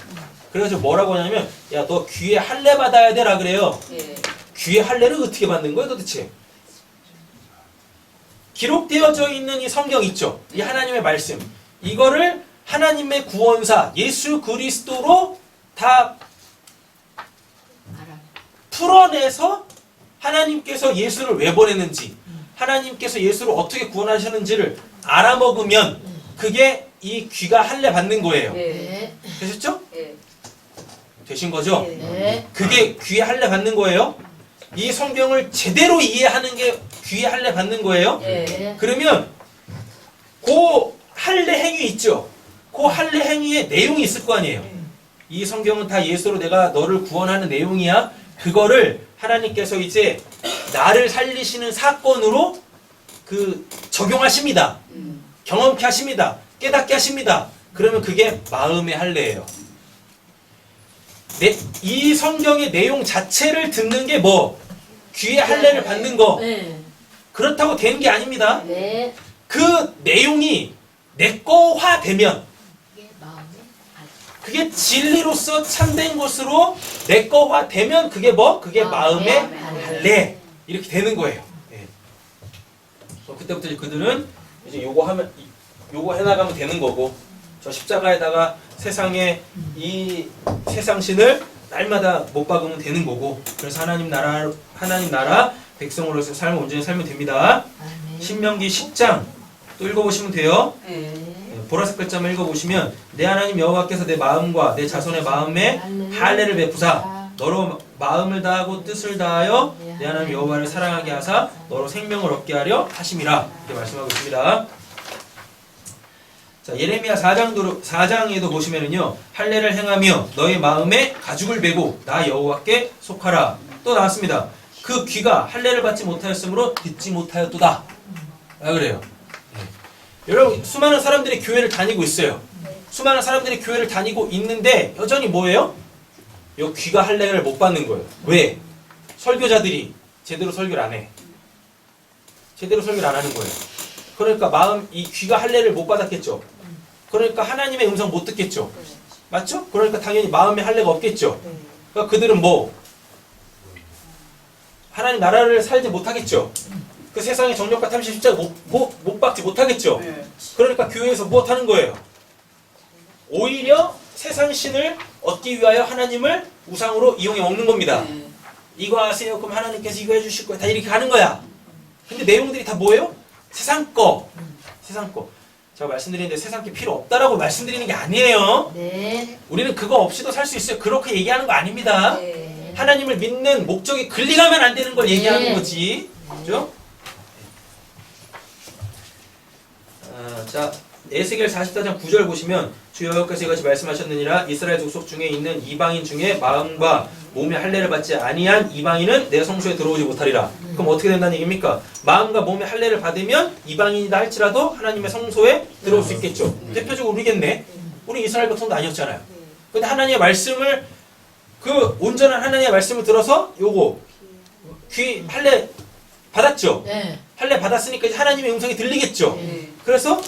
그래서 뭐라고 하냐면 야 너 귀에 할례 받아야 되라 그래요. 네. 귀에 할례를 어떻게 받는 거예요 도대체? 기록되어져 있는 이 성경 있죠? 이 하나님의 말씀 이거를 하나님의 구원사 예수 그리스도로 다 풀어내서 하나님께서 예수를 왜 보냈는지 하나님께서 예수를 어떻게 구원하셨는지를 알아먹으면 그게 이 귀가 할례 받는 거예요. 네. 되셨죠? 네. 되신 거죠? 네. 그게 귀에 할례 받는 거예요. 이 성경을 제대로 이해하는 게 귀에 할례 받는 거예요. 네. 그러면 그 할례 행위 있죠? 그 할례 행위의 내용이 있을 거 아니에요. 이 성경은 다 예수로 내가 너를 구원하는 내용이야. 그거를 하나님께서 이제 나를 살리시는 사건으로 그 적용하십니다. 경험케 하십니다. 깨닫게 하십니다. 그러면 그게 마음의 할례예요. 이 성경의 내용 자체를 듣는 게 뭐? 귀의 할례를 받는 거. 네. 그렇다고 되는 게 아닙니다. 네. 그 내용이 내 거화 되면 이게 마음의 그게 진리로서 참된 것으로 내 거화 되면 그게 뭐? 그게 마음의 할례. 이렇게 되는 거예요. 네. 그때부터 이제 그들은 이제 요거 해나가면 되는 거고, 저 십자가에다가 세상에 이 세상신을 날마다 못 박으면 되는 거고, 그래서 하나님 나라 백성으로서 삶을 온전히 살면 됩니다. 신명기 10장 또 읽어보시면 돼요. 보라색 글자만 읽어보시면 내 하나님 여호와께서 내 마음과 내 자손의 마음에 할례를 베푸사 너로 마음을 다하고 뜻을 다하여 내 하나님 여호와를 사랑하게 하사 너로 생명을 얻게 하려 하심이라 이렇게 말씀하고 있습니다. 자, 예레미야 4장에도 보시면은요, 할례를 행하며 너의 마음에 가죽을 베고 나 여호와께 속하라 또 나왔습니다. 그 귀가 할례를 받지 못하였으므로 듣지 못하였도다. 그래요. 여러분, 수많은 사람들이 교회를 다니고 있어요. 수많은 사람들이 교회를 다니고 있는데 여전히 뭐예요? 요 귀가 할례를 못 받는 거예요. 왜? 설교자들이 제대로 설교를 안 해. 제대로 설교를 안 하는 거예요. 그러니까 이 귀가 할례를 못 받았겠죠. 그러니까 하나님의 음성 못 듣겠죠. 맞죠? 그러니까 당연히 마음에 할례가 없겠죠. 그러니까 그들은 뭐? 하나님 나라를 살지 못하겠죠. 그 세상의 정력과 탐심 십자가 못 박지 못하겠죠. 그러니까 교회에서 무엇하는 거예요? 오히려 세상 신을 얻기 위하여 하나님을 우상으로 이용해 먹는 겁니다. 이거 하세요. 그럼 하나님께서 이거 해주실 거야. 다 이렇게 가는 거야. 근데 내용들이 다 뭐예요? 세상 거. 세상 거. 제가 말씀드리는데 세상 게 필요 없다라고 말씀드리는 게 아니에요. 네. 우리는 그거 없이도 살 수 있어요. 그렇게 얘기하는 거 아닙니다. 네. 하나님을 믿는 목적이 글리가면 안 되는 걸 얘기하는 네. 거지. 그죠? 자, 에스겔 44장 9절 보시면 주 여호와께서 이같이 말씀하셨느니라 이스라엘 족속 중에 있는 이방인 중에 마음과 몸의 할례를 받지 아니한 이방인은 내 성소에 들어오지 못하리라. 그럼 어떻게 된다는 얘기입니까? 마음과 몸의 할례를 받으면 이방인이다 할지라도 하나님의 성소에 들어올 수 있겠죠. 대표적으로 우리겠네. 우리 이스라엘 백성도 아니었잖아요. 근데 하나님의 말씀을 그 온전한 하나님의 말씀을 들어서 요거 귀 할례 받았죠. 네. 할례 받았으니까 이제 하나님의 음성이 들리겠죠. 그래서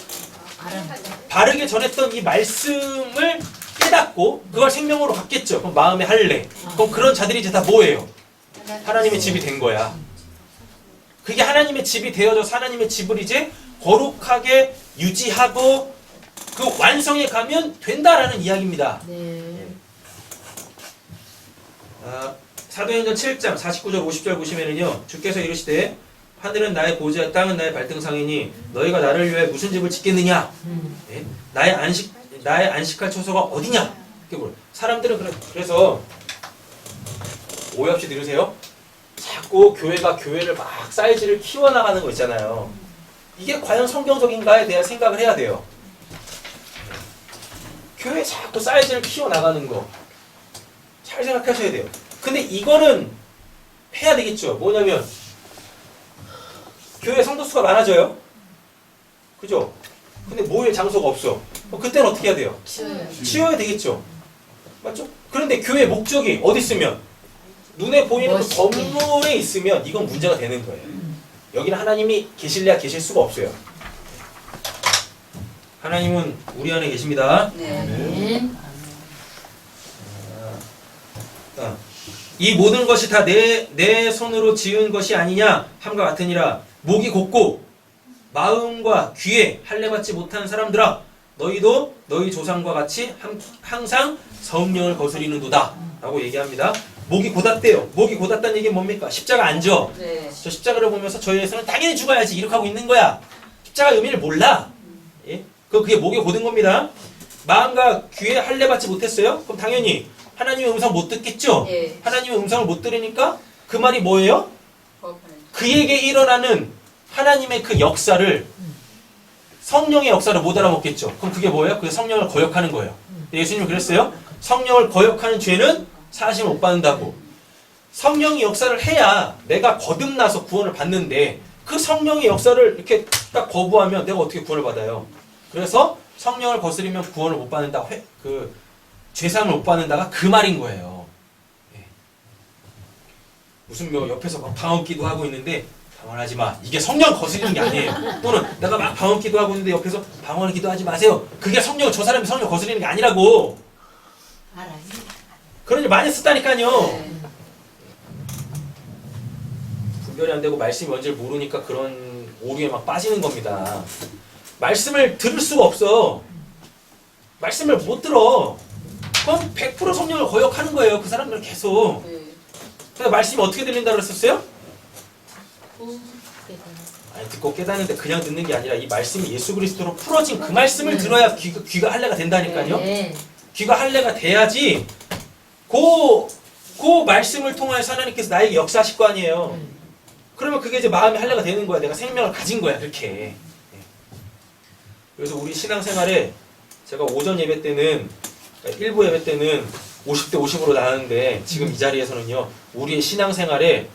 바르게 전했던 이 말씀을 깨닫고 그걸 생명으로 갖겠죠. 그럼 마음의 할례. 그럼 그런 자들이 이제 다 뭐예요? 하나님의 집이 된 거야. 그게 하나님의 집이 되어져서 하나님의 집을 이제 거룩하게 유지하고 그 완성에 가면 된다라는 이야기입니다. 네. 사도행전 7장 49절 50절 보시면은요, 주께서 이르시되 하늘은 나의 보좌, 땅은 나의 발등상이니 너희가 나를 위해 무슨 집을 짓겠느냐? 네? 나의 안식할 처소가 어디냐? 사람들은 그래서 오해 없이 들으세요. 자꾸 교회를 막 사이즈를 키워나가는 거 있잖아요. 이게 과연 성경적인가에 대한 생각을 해야 돼요. 교회 자꾸 사이즈를 키워나가는 거 잘 생각하셔야 돼요. 근데 이거는 해야 되겠죠. 뭐냐면 교회 성도 수가 많아져요. 그죠? 근데 모일 장소가 없어. 그때는 어떻게 해야 돼요? 치워야 되겠죠. 맞죠? 그런데 교회 목적이 어디 있으면 눈에 보이는 그 건물에 있으면 이건 문제가 되는 거예요. 여기는 하나님이 계실래야 계실 수가 없어요. 하나님은 우리 안에 계십니다. 네. 이 모든 것이 다 내 손으로 지은 것이 아니냐 함과 같으니라. 목이 곧고 마음과 귀에 할례 받지 못한 사람들아, 너희도 너희 조상과 같이 항상 성령을 거스리는도다 라고 얘기합니다. 목이 곧았대요. 목이 곧았다는 얘기는 뭡니까? 십자가 안 져. 네. 저 십자가를 보면서 저희에서는 당연히 죽어야지 이렇게 하고 있는 거야. 십자가 의미를 몰라. 예? 그게 목이 곧은 겁니다. 마음과 귀에 할례 받지 못했어요? 그럼 당연히 하나님의 음성 못 듣겠죠? 예. 하나님의 음성을 못 들으니까 그 말이 뭐예요? 그에게 일어나는 하나님의 그 역사를, 성령의 역사를 못 알아먹겠죠. 그럼 그게 뭐예요? 그게 성령을 거역하는 거예요. 예수님이 그랬어요. 성령을 거역하는 죄는 사심 못 받는다고. 성령이 역사를 해야 내가 거듭나서 구원을 받는데 그 성령의 역사를 이렇게 딱 거부하면 내가 어떻게 구원을 받아요? 그래서 성령을 거스리면 구원을 못 받는다. 죄사함을 못 받는다가 그 말인 거예요. 예. 무슨 뭐 옆에서 막 방언기도 하고 있는데 방언하지 마. 이게 성령 거스리는 게 아니에요. 또는 내가 막 방언기도 하고 있는데 옆에서 방언을 기도하지 마세요. 그게 저 사람이 성령 거스리는 게 아니라고. 알아요. 그런 일 많이 썼다니까요. 네. 분별이 안 되고 말씀이 뭔지를 모르니까 그런 오류에 막 빠지는 겁니다. 말씀을 들을 수가 없어. 말씀을 못 들어. 그럼 100% 성령을 거역하는 거예요. 그 사람들은 계속. 네. 그래서 말씀이 어떻게 들린다 그랬었어요? 오, 깨달아. 아니, 듣고 깨닫는데 그냥 듣는 게 아니라 이 말씀이 예수 그리스도로 풀어진 그 말씀을 들어야 귀가 할례가 된다니까요. 네. 귀가 할례가 돼야지 그 말씀을 통해서 하나님께서 나에게 역사하실 거 아니에요. 그러면 그게 이제 마음의 할례가 되는 거야. 내가 생명을 가진 거야. 그렇게. 그래서 우리 신앙생활에 제가 오전 예배 때는 일부 예배 때는 50대 50으로 나누는데 지금 이 자리에서는요. 우리의 신앙생활을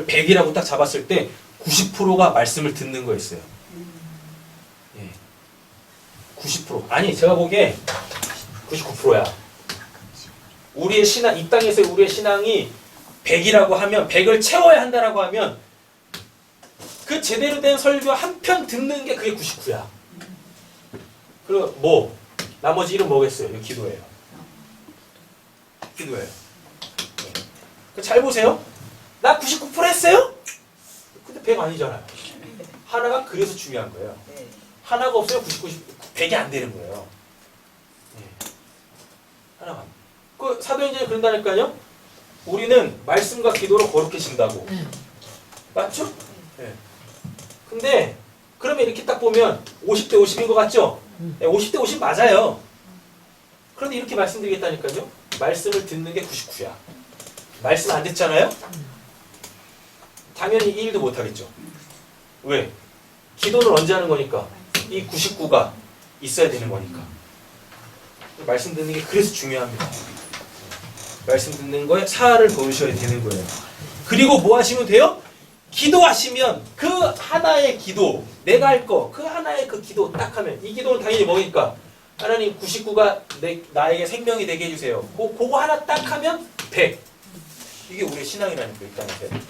100이라고 딱 잡았을 때 90%가 말씀을 듣는 거였어요. 예. 90%. 아니 제가 보기에 99%야. 우리의 신앙, 이 땅에서 우리의 신앙이 100이라고 하면 100을 채워야 한다라고 하면 그 제대로 된 설교 한 편 듣는 게 그게 99야. 그리고 나머지 일은 뭐겠어요? 이거 기도예요. 기도예요. 잘 보세요. 나 99% 했어요? 근데 100 아니잖아요. 하나가 그래서 중요한 거예요. 하나가 없으면 100이 안 되는 거예요. 하나가. 그 사도행전에 그런다니까요. 우리는 말씀과 기도로 거룩해진다고. 맞죠? 네. 근데 그러면 이렇게 딱 보면 50대 50인 것 같죠? 네, 50대 50 맞아요. 그런데 이렇게 말씀드리겠다니까요. 말씀을 듣는 게 99야. 말씀 안 듣잖아요? 당연히 이 일도 못하겠죠. 왜? 기도는 언제 하는 거니까? 이 99가 있어야 되는 거니까. 말씀 듣는 게 그래서 중요합니다. 말씀 듣는 거에 사활을 거두셔야 되는 거예요. 그리고 뭐 하시면 돼요? 기도하시면 그 하나의 기도, 내가 할 거, 그 하나의 그 기도 딱 하면 이 기도는 당연히 뭐니까? 하나님 99가 나에게 생명이 되게 해주세요. 그거 하나 딱 하면 100. 이게 우리의 신앙이라는 거 있다는.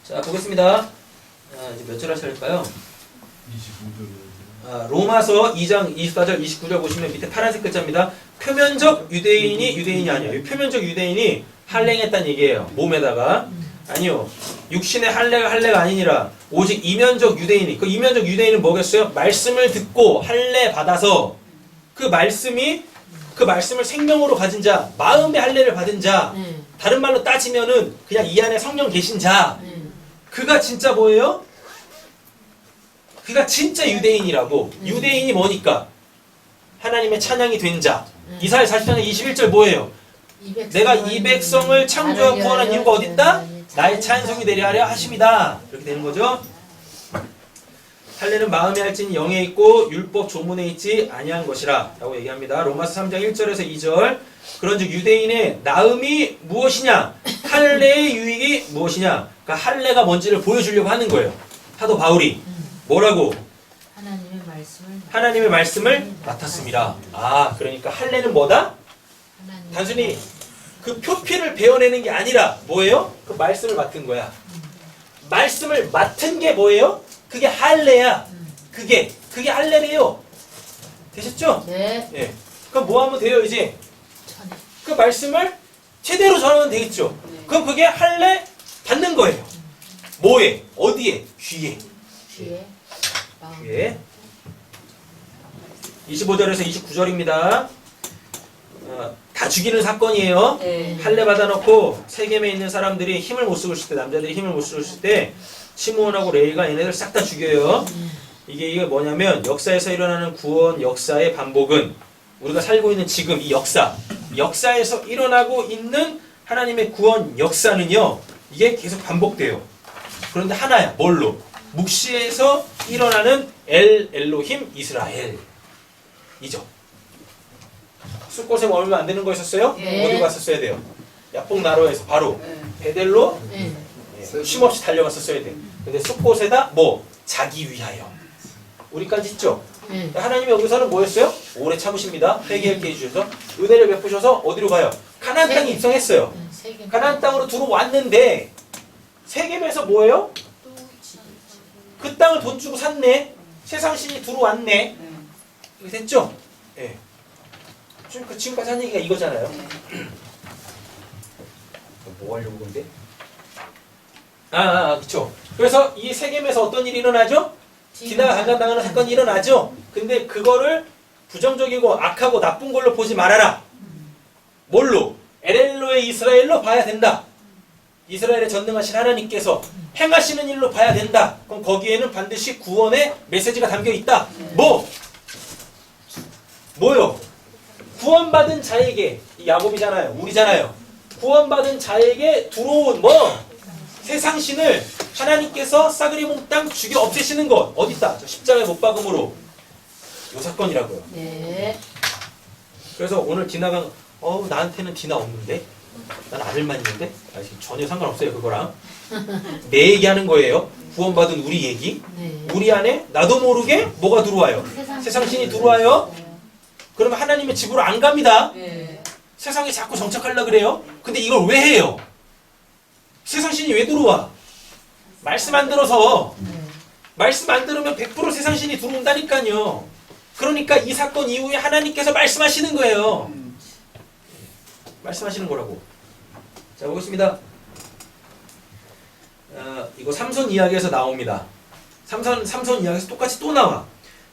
자, 보겠습니다. 이제 몇 절 하실까요? 25절. 로마서 2장 24절 29절 보시면 밑에 파란색 글자입니다. 표면적 유대인이 아니에요. 표면적 유대인이 할례했다는 얘기예요. 몸에다가. 아니요. 육신의 할례가 아니니라. 오직 이면적 유대인이. 그 이면적 유대인은 뭐겠어요? 말씀을 듣고 할례 받아서 그 말씀을 생명으로 가진 자, 마음의 할례를 받은 자, 다른 말로 따지면은 그냥 이 안에 성령 계신 자, 그가 진짜 뭐예요? 그가 진짜 유대인이라고. 유대인이 뭐니까? 하나님의 찬양이 된 자. 이사야 44장 21절 뭐예요? 내가 이 백성을 창조하고 구원한 이유가 어딨다? 나의 찬송이 되려 하려 하심이다. 이렇게 되는 거죠. 할례는 마음에 할지니 영에 있고 율법 조문에 있지 아니한 것이라 라고 얘기합니다. 로마서 3장 1절에서 2절. 그런즉 유대인의 나음이 무엇이냐? 할례의 유익이 무엇이냐? 그러니까 할례가 뭔지를 보여주려고 하는 거예요. 사도 바울이. 뭐라고? 하나님의 말씀을 맡았습니다. 그러니까 할례는 뭐다? 단순히 그 표피를 베어내는 게 아니라 뭐예요? 그 말씀을 맡은 거야. 말씀을 맡은 게 뭐예요? 그게 할례야. 그게 할례래요. 되셨죠? 네. 예. 그럼 뭐 하면 돼요 이제? 그 말씀을 제대로 전하면 되겠죠. 그럼 그게 할례 받는 거예요. 뭐에? 어디에? 귀에. 귀에. 귀에. 25절에서 29절입니다. 다 죽이는 사건이에요. 네. 할례 받아놓고 세겜에 있는 사람들이 힘을 못 쓰고 있을 때, 남자들이 힘을 못 쓰고 있을 때 시므온하고 레위가 얘네들 싹 다 죽여요. 이게 뭐냐면 역사에서 일어나는 구원 역사의 반복은 우리가 살고 있는 지금 이 역사에서 일어나고 있는 하나님의 구원 역사는요, 이게 계속 반복돼요. 그런데 하나야. 뭘로? 묵시에서 일어나는 엘로힘 이스라엘 이죠. 숫곳에 머물면 안 되는 거 있었어요? 네. 어디 갔었어야 돼요? 야복 나루에서 바로 베델로 네. 쉼없이 달려갔었어야 돼. 근데 숫곳에다 뭐 자기 위하여 우리까지 있죠. 네. 하나님이 여기서는 뭐였어요? 오래 참으십니다. 회개하게 해주셔서 은혜를 베푸셔서 어디로 가요? 가나안 땅에 입성했어요. 세 개. 가나안 땅으로 들어왔는데 세겜에서 뭐예요? 그 땅을 돈 주고 샀네. 세상 신이 들어왔네. 이렇게 됐죠? 예. 지금까지 한 얘기가 이거잖아요. 뭐 하려고 근데? 그쵸. 그래서 이 세겜에서 어떤 일이 일어나죠? 디나가 강간당하는 사건이 일어나죠. 근데 그거를 부정적이고 악하고 나쁜 걸로 보지 말아라. 뭘로? 엘엘로의 이스라엘로 봐야 된다. 이스라엘에 전능하신 하나님께서 행하시는 일로 봐야 된다. 그럼 거기에는 반드시 구원의 메시지가 담겨 있다. 뭐요? 구원받은 자에게, 이 야곱이잖아요. 우리잖아요. 구원받은 자에게 들어온 세상 신을 하나님께서 싸그리 몽땅 죽여 없애시는 것. 어딨다? 저 십자가에 못 박음으로. 요 사건이라고요. 네. 그래서 오늘 디나가 나한테는 디나 없는데? 난 아들만 있는데? 전혀 상관없어요 그거랑. 내 얘기하는 거예요. 구원받은 우리 얘기. 네. 우리 안에 나도 모르게 뭐가 들어와요? 세상 신이 들어와요. 그러면 하나님의 집으로 안 갑니다. 세상에 자꾸 정착하려고 그래요. 근데 이걸 왜 해요? 세상 신이 왜 들어와? 말씀 안 들어서. 말씀 안 들으면 100% 세상 신이 들어온다니까요. 그러니까 이 사건 이후에 하나님께서 말씀하시는 거예요. 말씀하시는 거라고. 자, 보겠습니다. 이거 삼손 이야기에서 나옵니다. 삼손 이야기에서 똑같이 또 나와.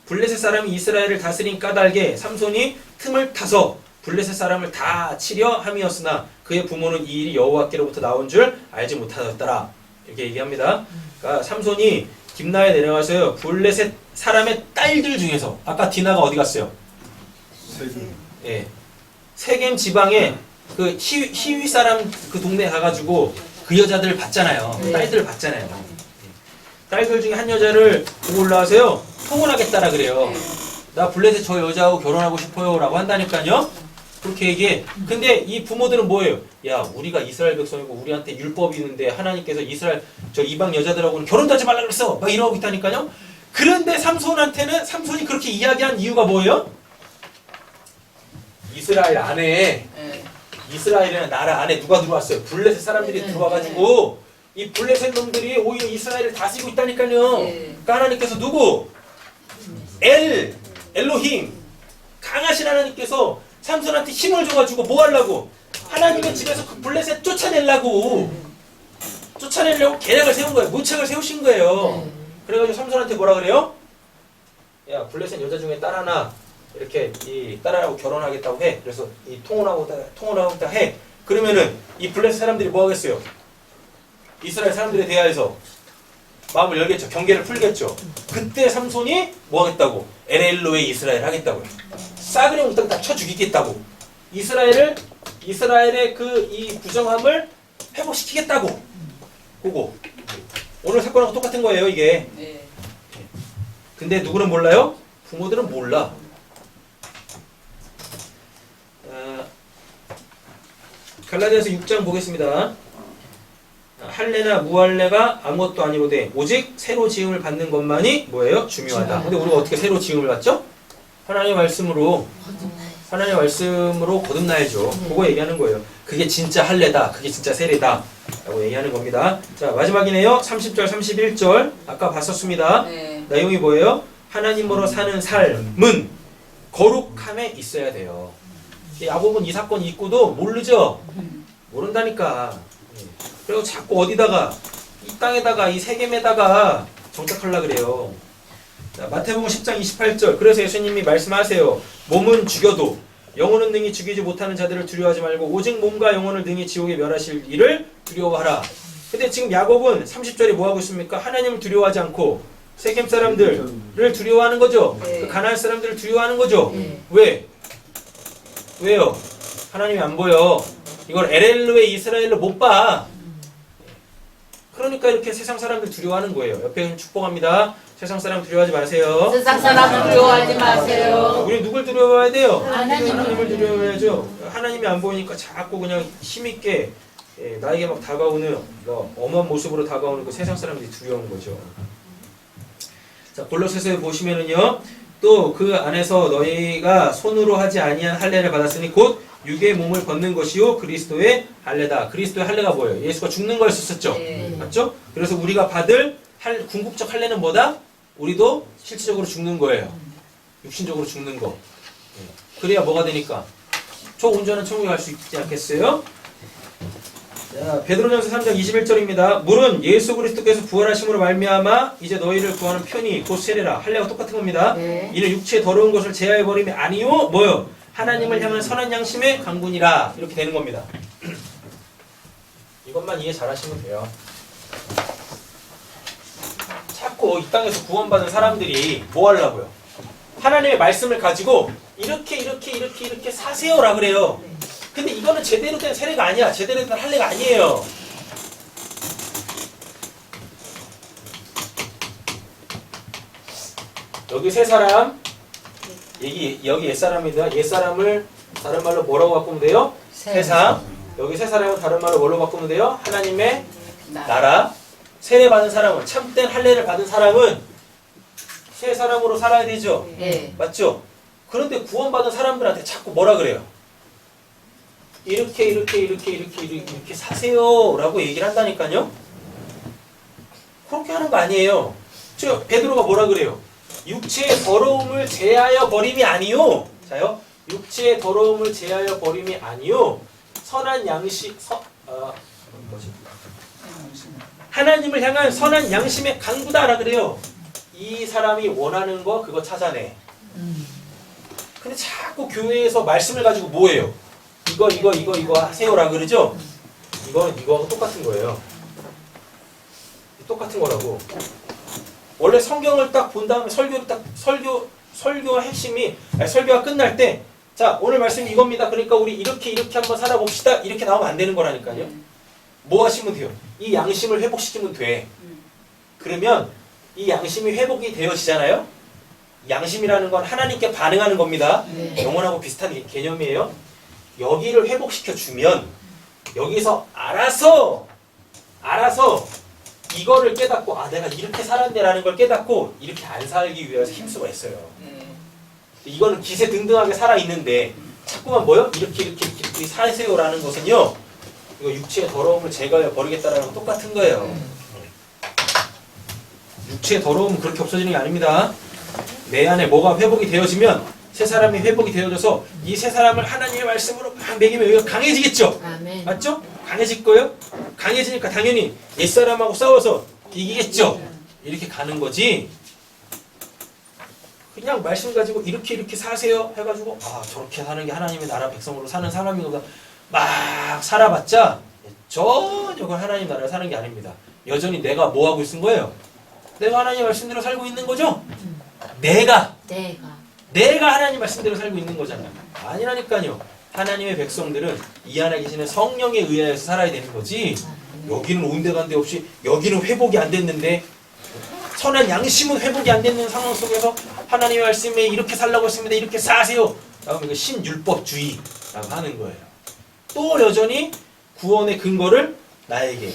블레셋 사람이 이스라엘을 다스린 까닭에 삼손이 틈을 타서 블레셋 사람을 다 치려 함이었으나 그의 부모는 이 일이 여호와께로부터 나온 줄 알지 못하였더라. 이렇게 얘기합니다. 그러니까 삼손이 딥나에 내려가서요. 블레셋 사람의 딸들 중에서 아까 디나가 어디 갔어요? 예. 세겜 지방에 그 히위 사람 그 동네에 가가지고 그 여자들을 봤잖아요. 딸들을 봤잖아요. 딸들 중에 한 여자를 보고 올라와서요. 통혼하겠다라 그래요. 나 블레셋 저 여자하고 결혼하고 싶어요 라고 한다니까요. 그렇게 얘기해. 근데 이 부모들은 뭐예요? 야, 우리가 이스라엘 백성이고 우리한테 율법이 있는데 하나님께서 이스라엘 저 이방 여자들하고는 결혼도 하지 말라 그랬어 막 이러고 있다니까요. 그런데 삼손이 그렇게 이야기한 이유가 뭐예요? 이스라엘 안에 이스라엘이라는 나라 안에 누가 들어왔어요? 블레셋 사람들이 들어와가지고 이 블레셋 놈들이 오히려 이스라엘을 다스리고 있다니까요. 그러니까 하나님께서 누구? 엘로힘 강하신 하나님께서 삼손한테 힘을 줘가지고 뭐 하려고? 하나님의 집에서 그 블레셋 쫓아내려고 계략을 세운 거예요. 무책을 세우신 거예요. 그래가지고 삼손한테 뭐라 그래요? 야, 블레셋 여자 중에 딸 하나 이렇게 이 딸하고 결혼하겠다고 해. 그래서 이 통혼하고 다 해. 그러면은 이 블레셋 사람들이 뭐 하겠어요? 이스라엘 사람들에 대하여서 마음을 열겠죠. 경계를 풀겠죠. 그때 삼손이 뭐 하겠다고? 엘엘로의 이스라엘 하겠다고요. 싸그리 몽땅 다 쳐 죽이겠다고. 이스라엘의 그 이 부정함을 회복시키겠다고. 그거. 오늘 사건하고 똑같은 거예요, 이게. 근데 누구는 몰라요? 부모들은 몰라. 갈라디아서 6장 보겠습니다. 할례나 무할례가 아무것도 아니로되 오직 새로 지음을 받는 것만이 뭐예요? 중요하다. 근데 우리가 어떻게 새로 지음을 받죠? 하나님의 말씀으로 거듭나야죠. 그거 얘기하는 거예요. 그게 진짜 할례다. 그게 진짜 세례다. 라고 얘기하는 겁니다. 자, 마지막이네요. 30절, 31절. 아까 봤었습니다. 내용이 뭐예요? 하나님으로 사는 삶은 거룩함에 있어야 돼요. 야곱은 이 사건이 있고도 모르죠? 모른다니까. 그리고 자꾸 어디다가 이 땅에다가 이 세겜에다가 정착하려고 그래요. 자, 마태복음 10장 28절. 그래서 예수님이 말씀하세요. 몸은 죽여도 영혼은 능히 죽이지 못하는 자들을 두려워하지 말고 오직 몸과 영혼을 능히 지옥에 멸하실 이를 두려워하라. 근데 지금 야곱은 30절에 뭐 하고 있습니까? 하나님을 두려워하지 않고 세겜 사람들을 두려워하는 거죠. 그 가나안 사람들을 두려워하는 거죠. 왜요? 하나님이 안 보여. 이걸 엘엘로의 이스라엘로 못 봐. 그러니까 이렇게 세상 사람들 두려워하는 거예요. 옆에 축복합니다. 세상 사람 두려워하지 마세요. 세상 사람 두려워하지 마세요. 우리 누굴 두려워해야 돼요? 하나님을 두려워해야죠. 하나님이 안 보이니까 자꾸 그냥 힘있게 나에게 막 다가오는 엄한 모습으로 다가오는 그 세상 사람들이 두려운 거죠. 자, 골로새서에 보시면은요. 또 그 안에서 너희가 손으로 하지 아니한 할례를 받았으니 곧 육의 몸을 벗는 것이요 그리스도의 할례다. 그리스도의 할례가 뭐예요? 예수가 죽는 거였었죠. 맞죠? 그래서 우리가 받을 궁극적 할례는 뭐다? 우리도 실질적으로 죽는 거예요. 육신적으로 죽는 거. 그래야 뭐가 되니까? 저 운전은 천국에 갈 수 있지 않겠어요? 자, 베드로전서 3장 21절입니다. 물은 예수 그리스도께서 부활하심으로 말미암아 이제 너희를 구하는 편이 곧 세례라. 할례가 똑같은 겁니다. 이는 육체의 더러운 것을 제하여 버림이 아니요 뭐요? 하나님을 향한 선한 양심의 강군이라. 이렇게 되는 겁니다. 이것만 이해 잘하시면 돼요. 자꾸 이 땅에서 구원받은 사람들이 뭐 하려고요? 하나님의 말씀을 가지고 이렇게 사세요라 그래요. 근데 이거는 제대로 된 세례가 아니야. 제대로 된 할례가 아니에요. 여기 세 사람, 여기 옛사람입니다. 옛사람을 다른 말로 뭐라고 바꾸면 돼요? 세상. 여기 세 사람은 다른 말로 뭘로 바꾸면 돼요? 하나님의 나라. 세례 받은 사람은, 참된 할례를 받은 사람은 새 사람으로 살아야 되죠? 네. 맞죠? 그런데 구원받은 사람들한테 자꾸 뭐라 그래요? 이렇게 사세요 라고 얘기를 한다니까요. 그렇게 하는 거 아니에요. 저 베드로가 뭐라 그래요? 육체의 더러움을 제하여 버림이 아니요. 자요. 육체의 더러움을 제하여 버림이 아니요. 선한 양심 하나님을 향한 선한 양심의 강구다라 그래요. 이 사람이 원하는 거 그거 찾아내. 근데 자꾸 교회에서 말씀을 가지고 뭐예요? 이거 하세요라 그러죠? 이거하고 똑같은 거예요. 똑같은 거라고. 원래 성경을 딱 본 다음에 설교 핵심이, 설교가 끝날 때, 자, 오늘 말씀이 이겁니다. 그러니까 우리 이렇게 한번 살아봅시다. 이렇게 나오면 안 되는 거라니까요. 뭐 하시면 돼요? 이 양심을 회복시키면 돼. 그러면 이 양심이 회복이 되어지잖아요? 양심이라는 건 하나님께 반응하는 겁니다. 영혼하고 비슷한 개념이에요. 여기를 회복시켜 주면 여기서 알아서 이거를 깨닫고 내가 이렇게 살았네라는 걸 깨닫고 이렇게 안 살기 위해서 힘쓰고 있어요. 이거는 기세등등하게 살아있는데 자꾸만 뭐요? 이렇게 사세요라는 것은요. 이거 육체의 더러움을 제거해 버리겠다라는 거 똑같은 거예요. 육체의 더러움은 그렇게 없어지는 게 아닙니다. 내 안에 뭐가 회복이 되어지면 새 사람이 회복이 되어져서 이 새 사람을 하나님의 말씀으로 막 먹이면 여기가 강해지겠죠? 아멘. 맞죠? 강해질 거예요? 강해지니까 당연히 옛사람하고 싸워서 이기겠죠? 이렇게 가는 거지. 그냥 말씀 가지고 이렇게 사세요 해가지고 저렇게 사는 게 하나님의 나라 백성으로 사는 사람이구나 막 살아봤자 전혀 하나님 나라를 사는 게 아닙니다. 여전히 내가 뭐 하고 있는 거예요? 내가 하나님 말씀대로 살고 있는 거죠? 내가 하나님 말씀대로 살고 있는 거잖아요. 아니라니까요. 하나님의 백성들은 이 안에 계시는 성령에 의하여서 살아야 되는 거지. 여기는 온데간데 없이 여기는 회복이 안 됐는데 선한 양심은 회복이 안 되는 상황 속에서 하나님의 말씀에 이렇게 살라고 했습니다. 이렇게 사세요. 라고 이거 신율법주의라고 하는 거예요. 또 여전히 구원의 근거를 나에게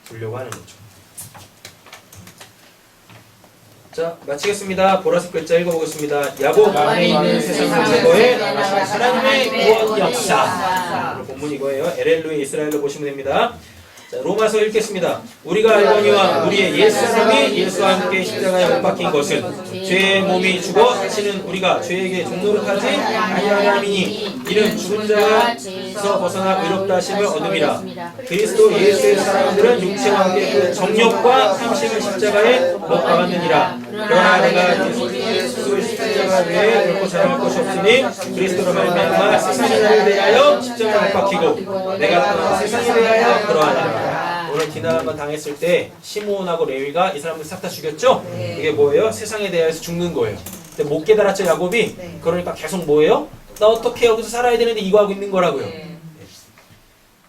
주려고 하는 거죠. 자, 마치겠습니다. 보라색 글자 읽어보겠습니다. 야곱 안에 있는 세상 제거에 하나님의 구원 역사. 오늘 본문 이거예요. LL로의 이스라엘로 보시면 됩니다. 자, 로마서 읽겠습니다. 우리가 알거니와 우리의 옛사람이 예수와 함께 십자가에 못 박힌 것은 죄의 몸이 죽어 다시는 우리가 죄에게 종노릇하지 아니하나니 이는 죽은 자에서 벗어나 의롭다 하심을 얻음이라. 그리스도 예수의 사람들은 육체와 함께 그 정욕과 탐심을 십자가에 못 박았느니라. 그러나 내가 예수의 십자가 외에 결코 자랑할 것이 없으니 그리스도로 말미암아 세상을 대하여 십자가에 못 박히고 내가 세상에 대하여 그러하니라. 오늘 디나만 당했을 때 시므온하고 레위가 이 사람들 싹 다 죽였죠? 이게 뭐예요? 세상에 대해서 죽는 거예요. 근데 못 깨달았죠, 야곱이? 그러니까 계속 뭐예요? 나 어떻게 여기서 살아야 되는데 이거 하고 있는 거라고요.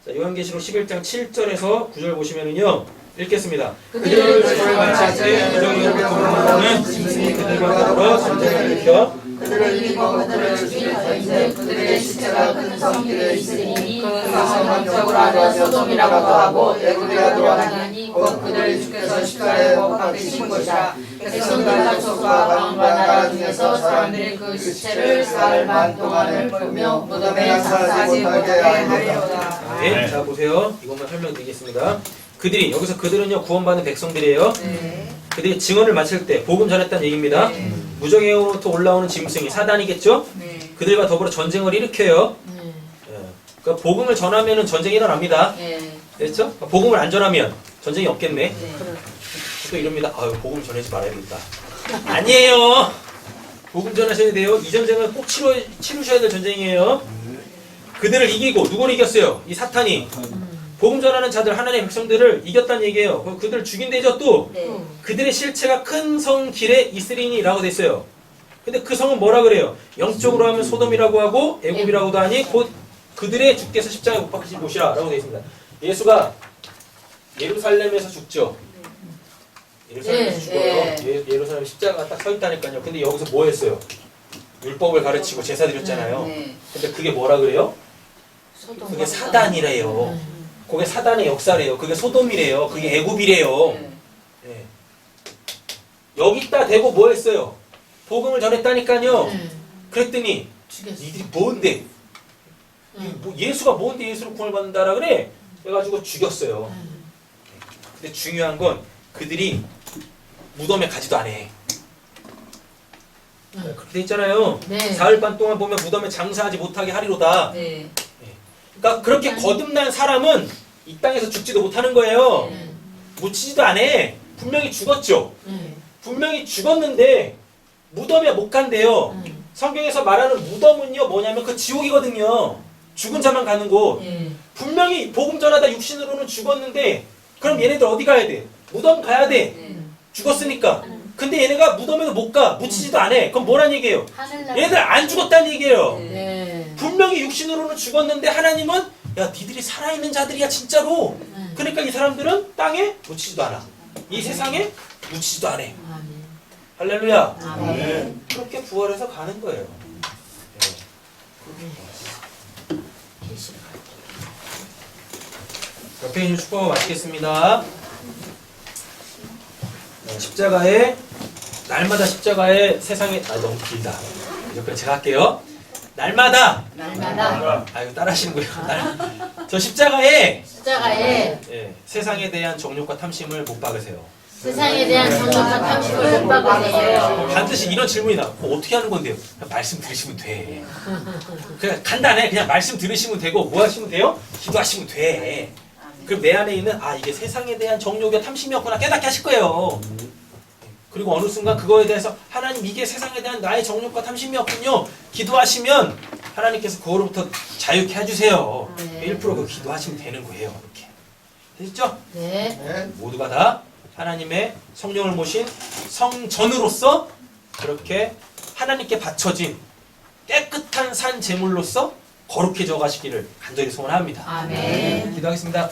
자, 요한계시록 11장 7절에서 9절 보시면은요. 읽겠습니다. 그들을 죄를 마칠 때 무정의롭게 도망하는 짐승이 그들과 더불어 전쟁을 일으켜 그들을 이기고 그들을 죽인 터인데 그들의 시체가 큰 성길에 있으니 그 성은 겨울하여 소돔이라고도 하고 애굽이라고도 하나니 곧 그들 주께서 십자가에 못 박히신 곳이라. 백성들과 족속과 왕과 나라 중에서 사람들이 그 시체를 사흘 반 동안을 보며 무덤에 장사하지 못하게 하리로다. 네, 자 보세요. 이것만 설명드리겠습니다. 그들이 여기서 그들은요 구원받는 백성들이에요. 그들이 증언을 마칠 때 복음 전했다는 얘기입니다. 무정의로부터 올라오는 짐승이 사단이겠죠. 그들과 더불어 전쟁을 일으켜요. 그러니까 복음을 전하면은 전쟁이 일어납니다. 그렇죠? 복음을 안 전하면 전쟁이 없겠네. 또 이럽니다. 아유 복음 전하지 말아야겠다. 아니에요. 복음 전하셔야 돼요. 이 전쟁은 꼭 치루셔야 될 전쟁이에요. 그들을 이기고 누구를 이겼어요? 이 사탄이. 복음 전하는 자들 하나님의 백성들을 이겼다는 얘기예요. 그들을 죽인대죠 또. 그들의 실체가 큰 성 길에 있으리니라고 돼 있어요. 근데 그 성은 뭐라 그래요? 영적으로 하면 소돔이라고 하고 애굽이라고도 하니 곧 그들의 주께서 십자가에 못 박히신 곳이라 라고 돼 있습니다. 예수가 예루살렘에서 죽죠. 예루살렘에서 죽어요. 예루살렘 십자가가 딱 서 있다니까요. 근데 여기서 뭐 했어요? 율법을 가르치고 제사 드렸잖아요. 근데 그게 뭐라 그래요? 그게 사단이래요. 그게 사단의 역사래요. 그게 소돔이래요. 그게 애굽이래요. 네. 여기다 대고 뭐 했어요? 복음을 전했다니까요. 그랬더니 니들이 뭔데? 뭐 예수가 뭔데 예수를 구원을 받는다라 그래? 그래가지고 죽였어요. 근데 중요한 건 그들이 무덤에 가지도 않아. 그렇게 돼 있잖아요. 사흘 반 동안 보면 무덤에 장사하지 못하게 하리로다. 그러니까 그렇게 거듭난 사람은 이 땅에서 죽지도 못하는 거예요. 묻히지도 않아. 분명히 죽었죠. 분명히 죽었는데 무덤에 못 간대요. 성경에서 말하는 무덤은요 뭐냐면 그 지옥이거든요. 죽은 자만 가는 곳. 분명히 복음 전하다 육신으로는 죽었는데 그럼 얘네들 어디 가야 돼? 무덤 가야 돼. 죽었으니까. 근데 얘네가 무덤에도 못 가. 묻히지도 않아. 그럼 뭐란 얘기예요? 얘네들 안 죽었다는 얘기예요. 분명히 육신으로는 죽었는데 하나님은 야 니들이 살아있는 자들이야 진짜로. 그러니까 이 사람들은 땅에 묻히지도 않아. 이 세상에 묻히지도 않아. 할렐루야. 아멘. 그렇게 부활해서 가는 거예요. 옆에 있는 축복 마치겠습니다. 십자가에 날마다 십자가에 세상에 너무 길다. 옆에 제가 할게요. 날마다 이거 따라하시는 거예요. 저 십자가에 세상에 대한 정욕과 탐심을 못 박으세요. 세상에 대한 정욕과 탐심을 못 박으세요. 반드시 이런 질문이 나와. 어떻게 하는 건데요? 그냥 말씀 들으시면 돼. 그냥 간단해. 그냥 말씀 들으시면 되고 뭐 하시면 돼요? 기도하시면 돼. 그럼 내 안에 있는 이게 세상에 대한 정욕과 탐심이었구나 깨닫게 하실 거예요. 그리고 어느 순간 그거에 대해서 하나님 이게 세상에 대한 나의 정욕과 탐심이었군요. 기도하시면 하나님께서 그거로부터 자유케 해주세요. 1% 그 기도하시면 되는 거예요. 이렇게 되셨죠? 네. 모두가 다 하나님의 성령을 모신 성전으로서 그렇게 하나님께 바쳐진 깨끗한 산 제물로서 거룩해져 가시기를 간절히 소원합니다. 아멘. 기도하겠습니다.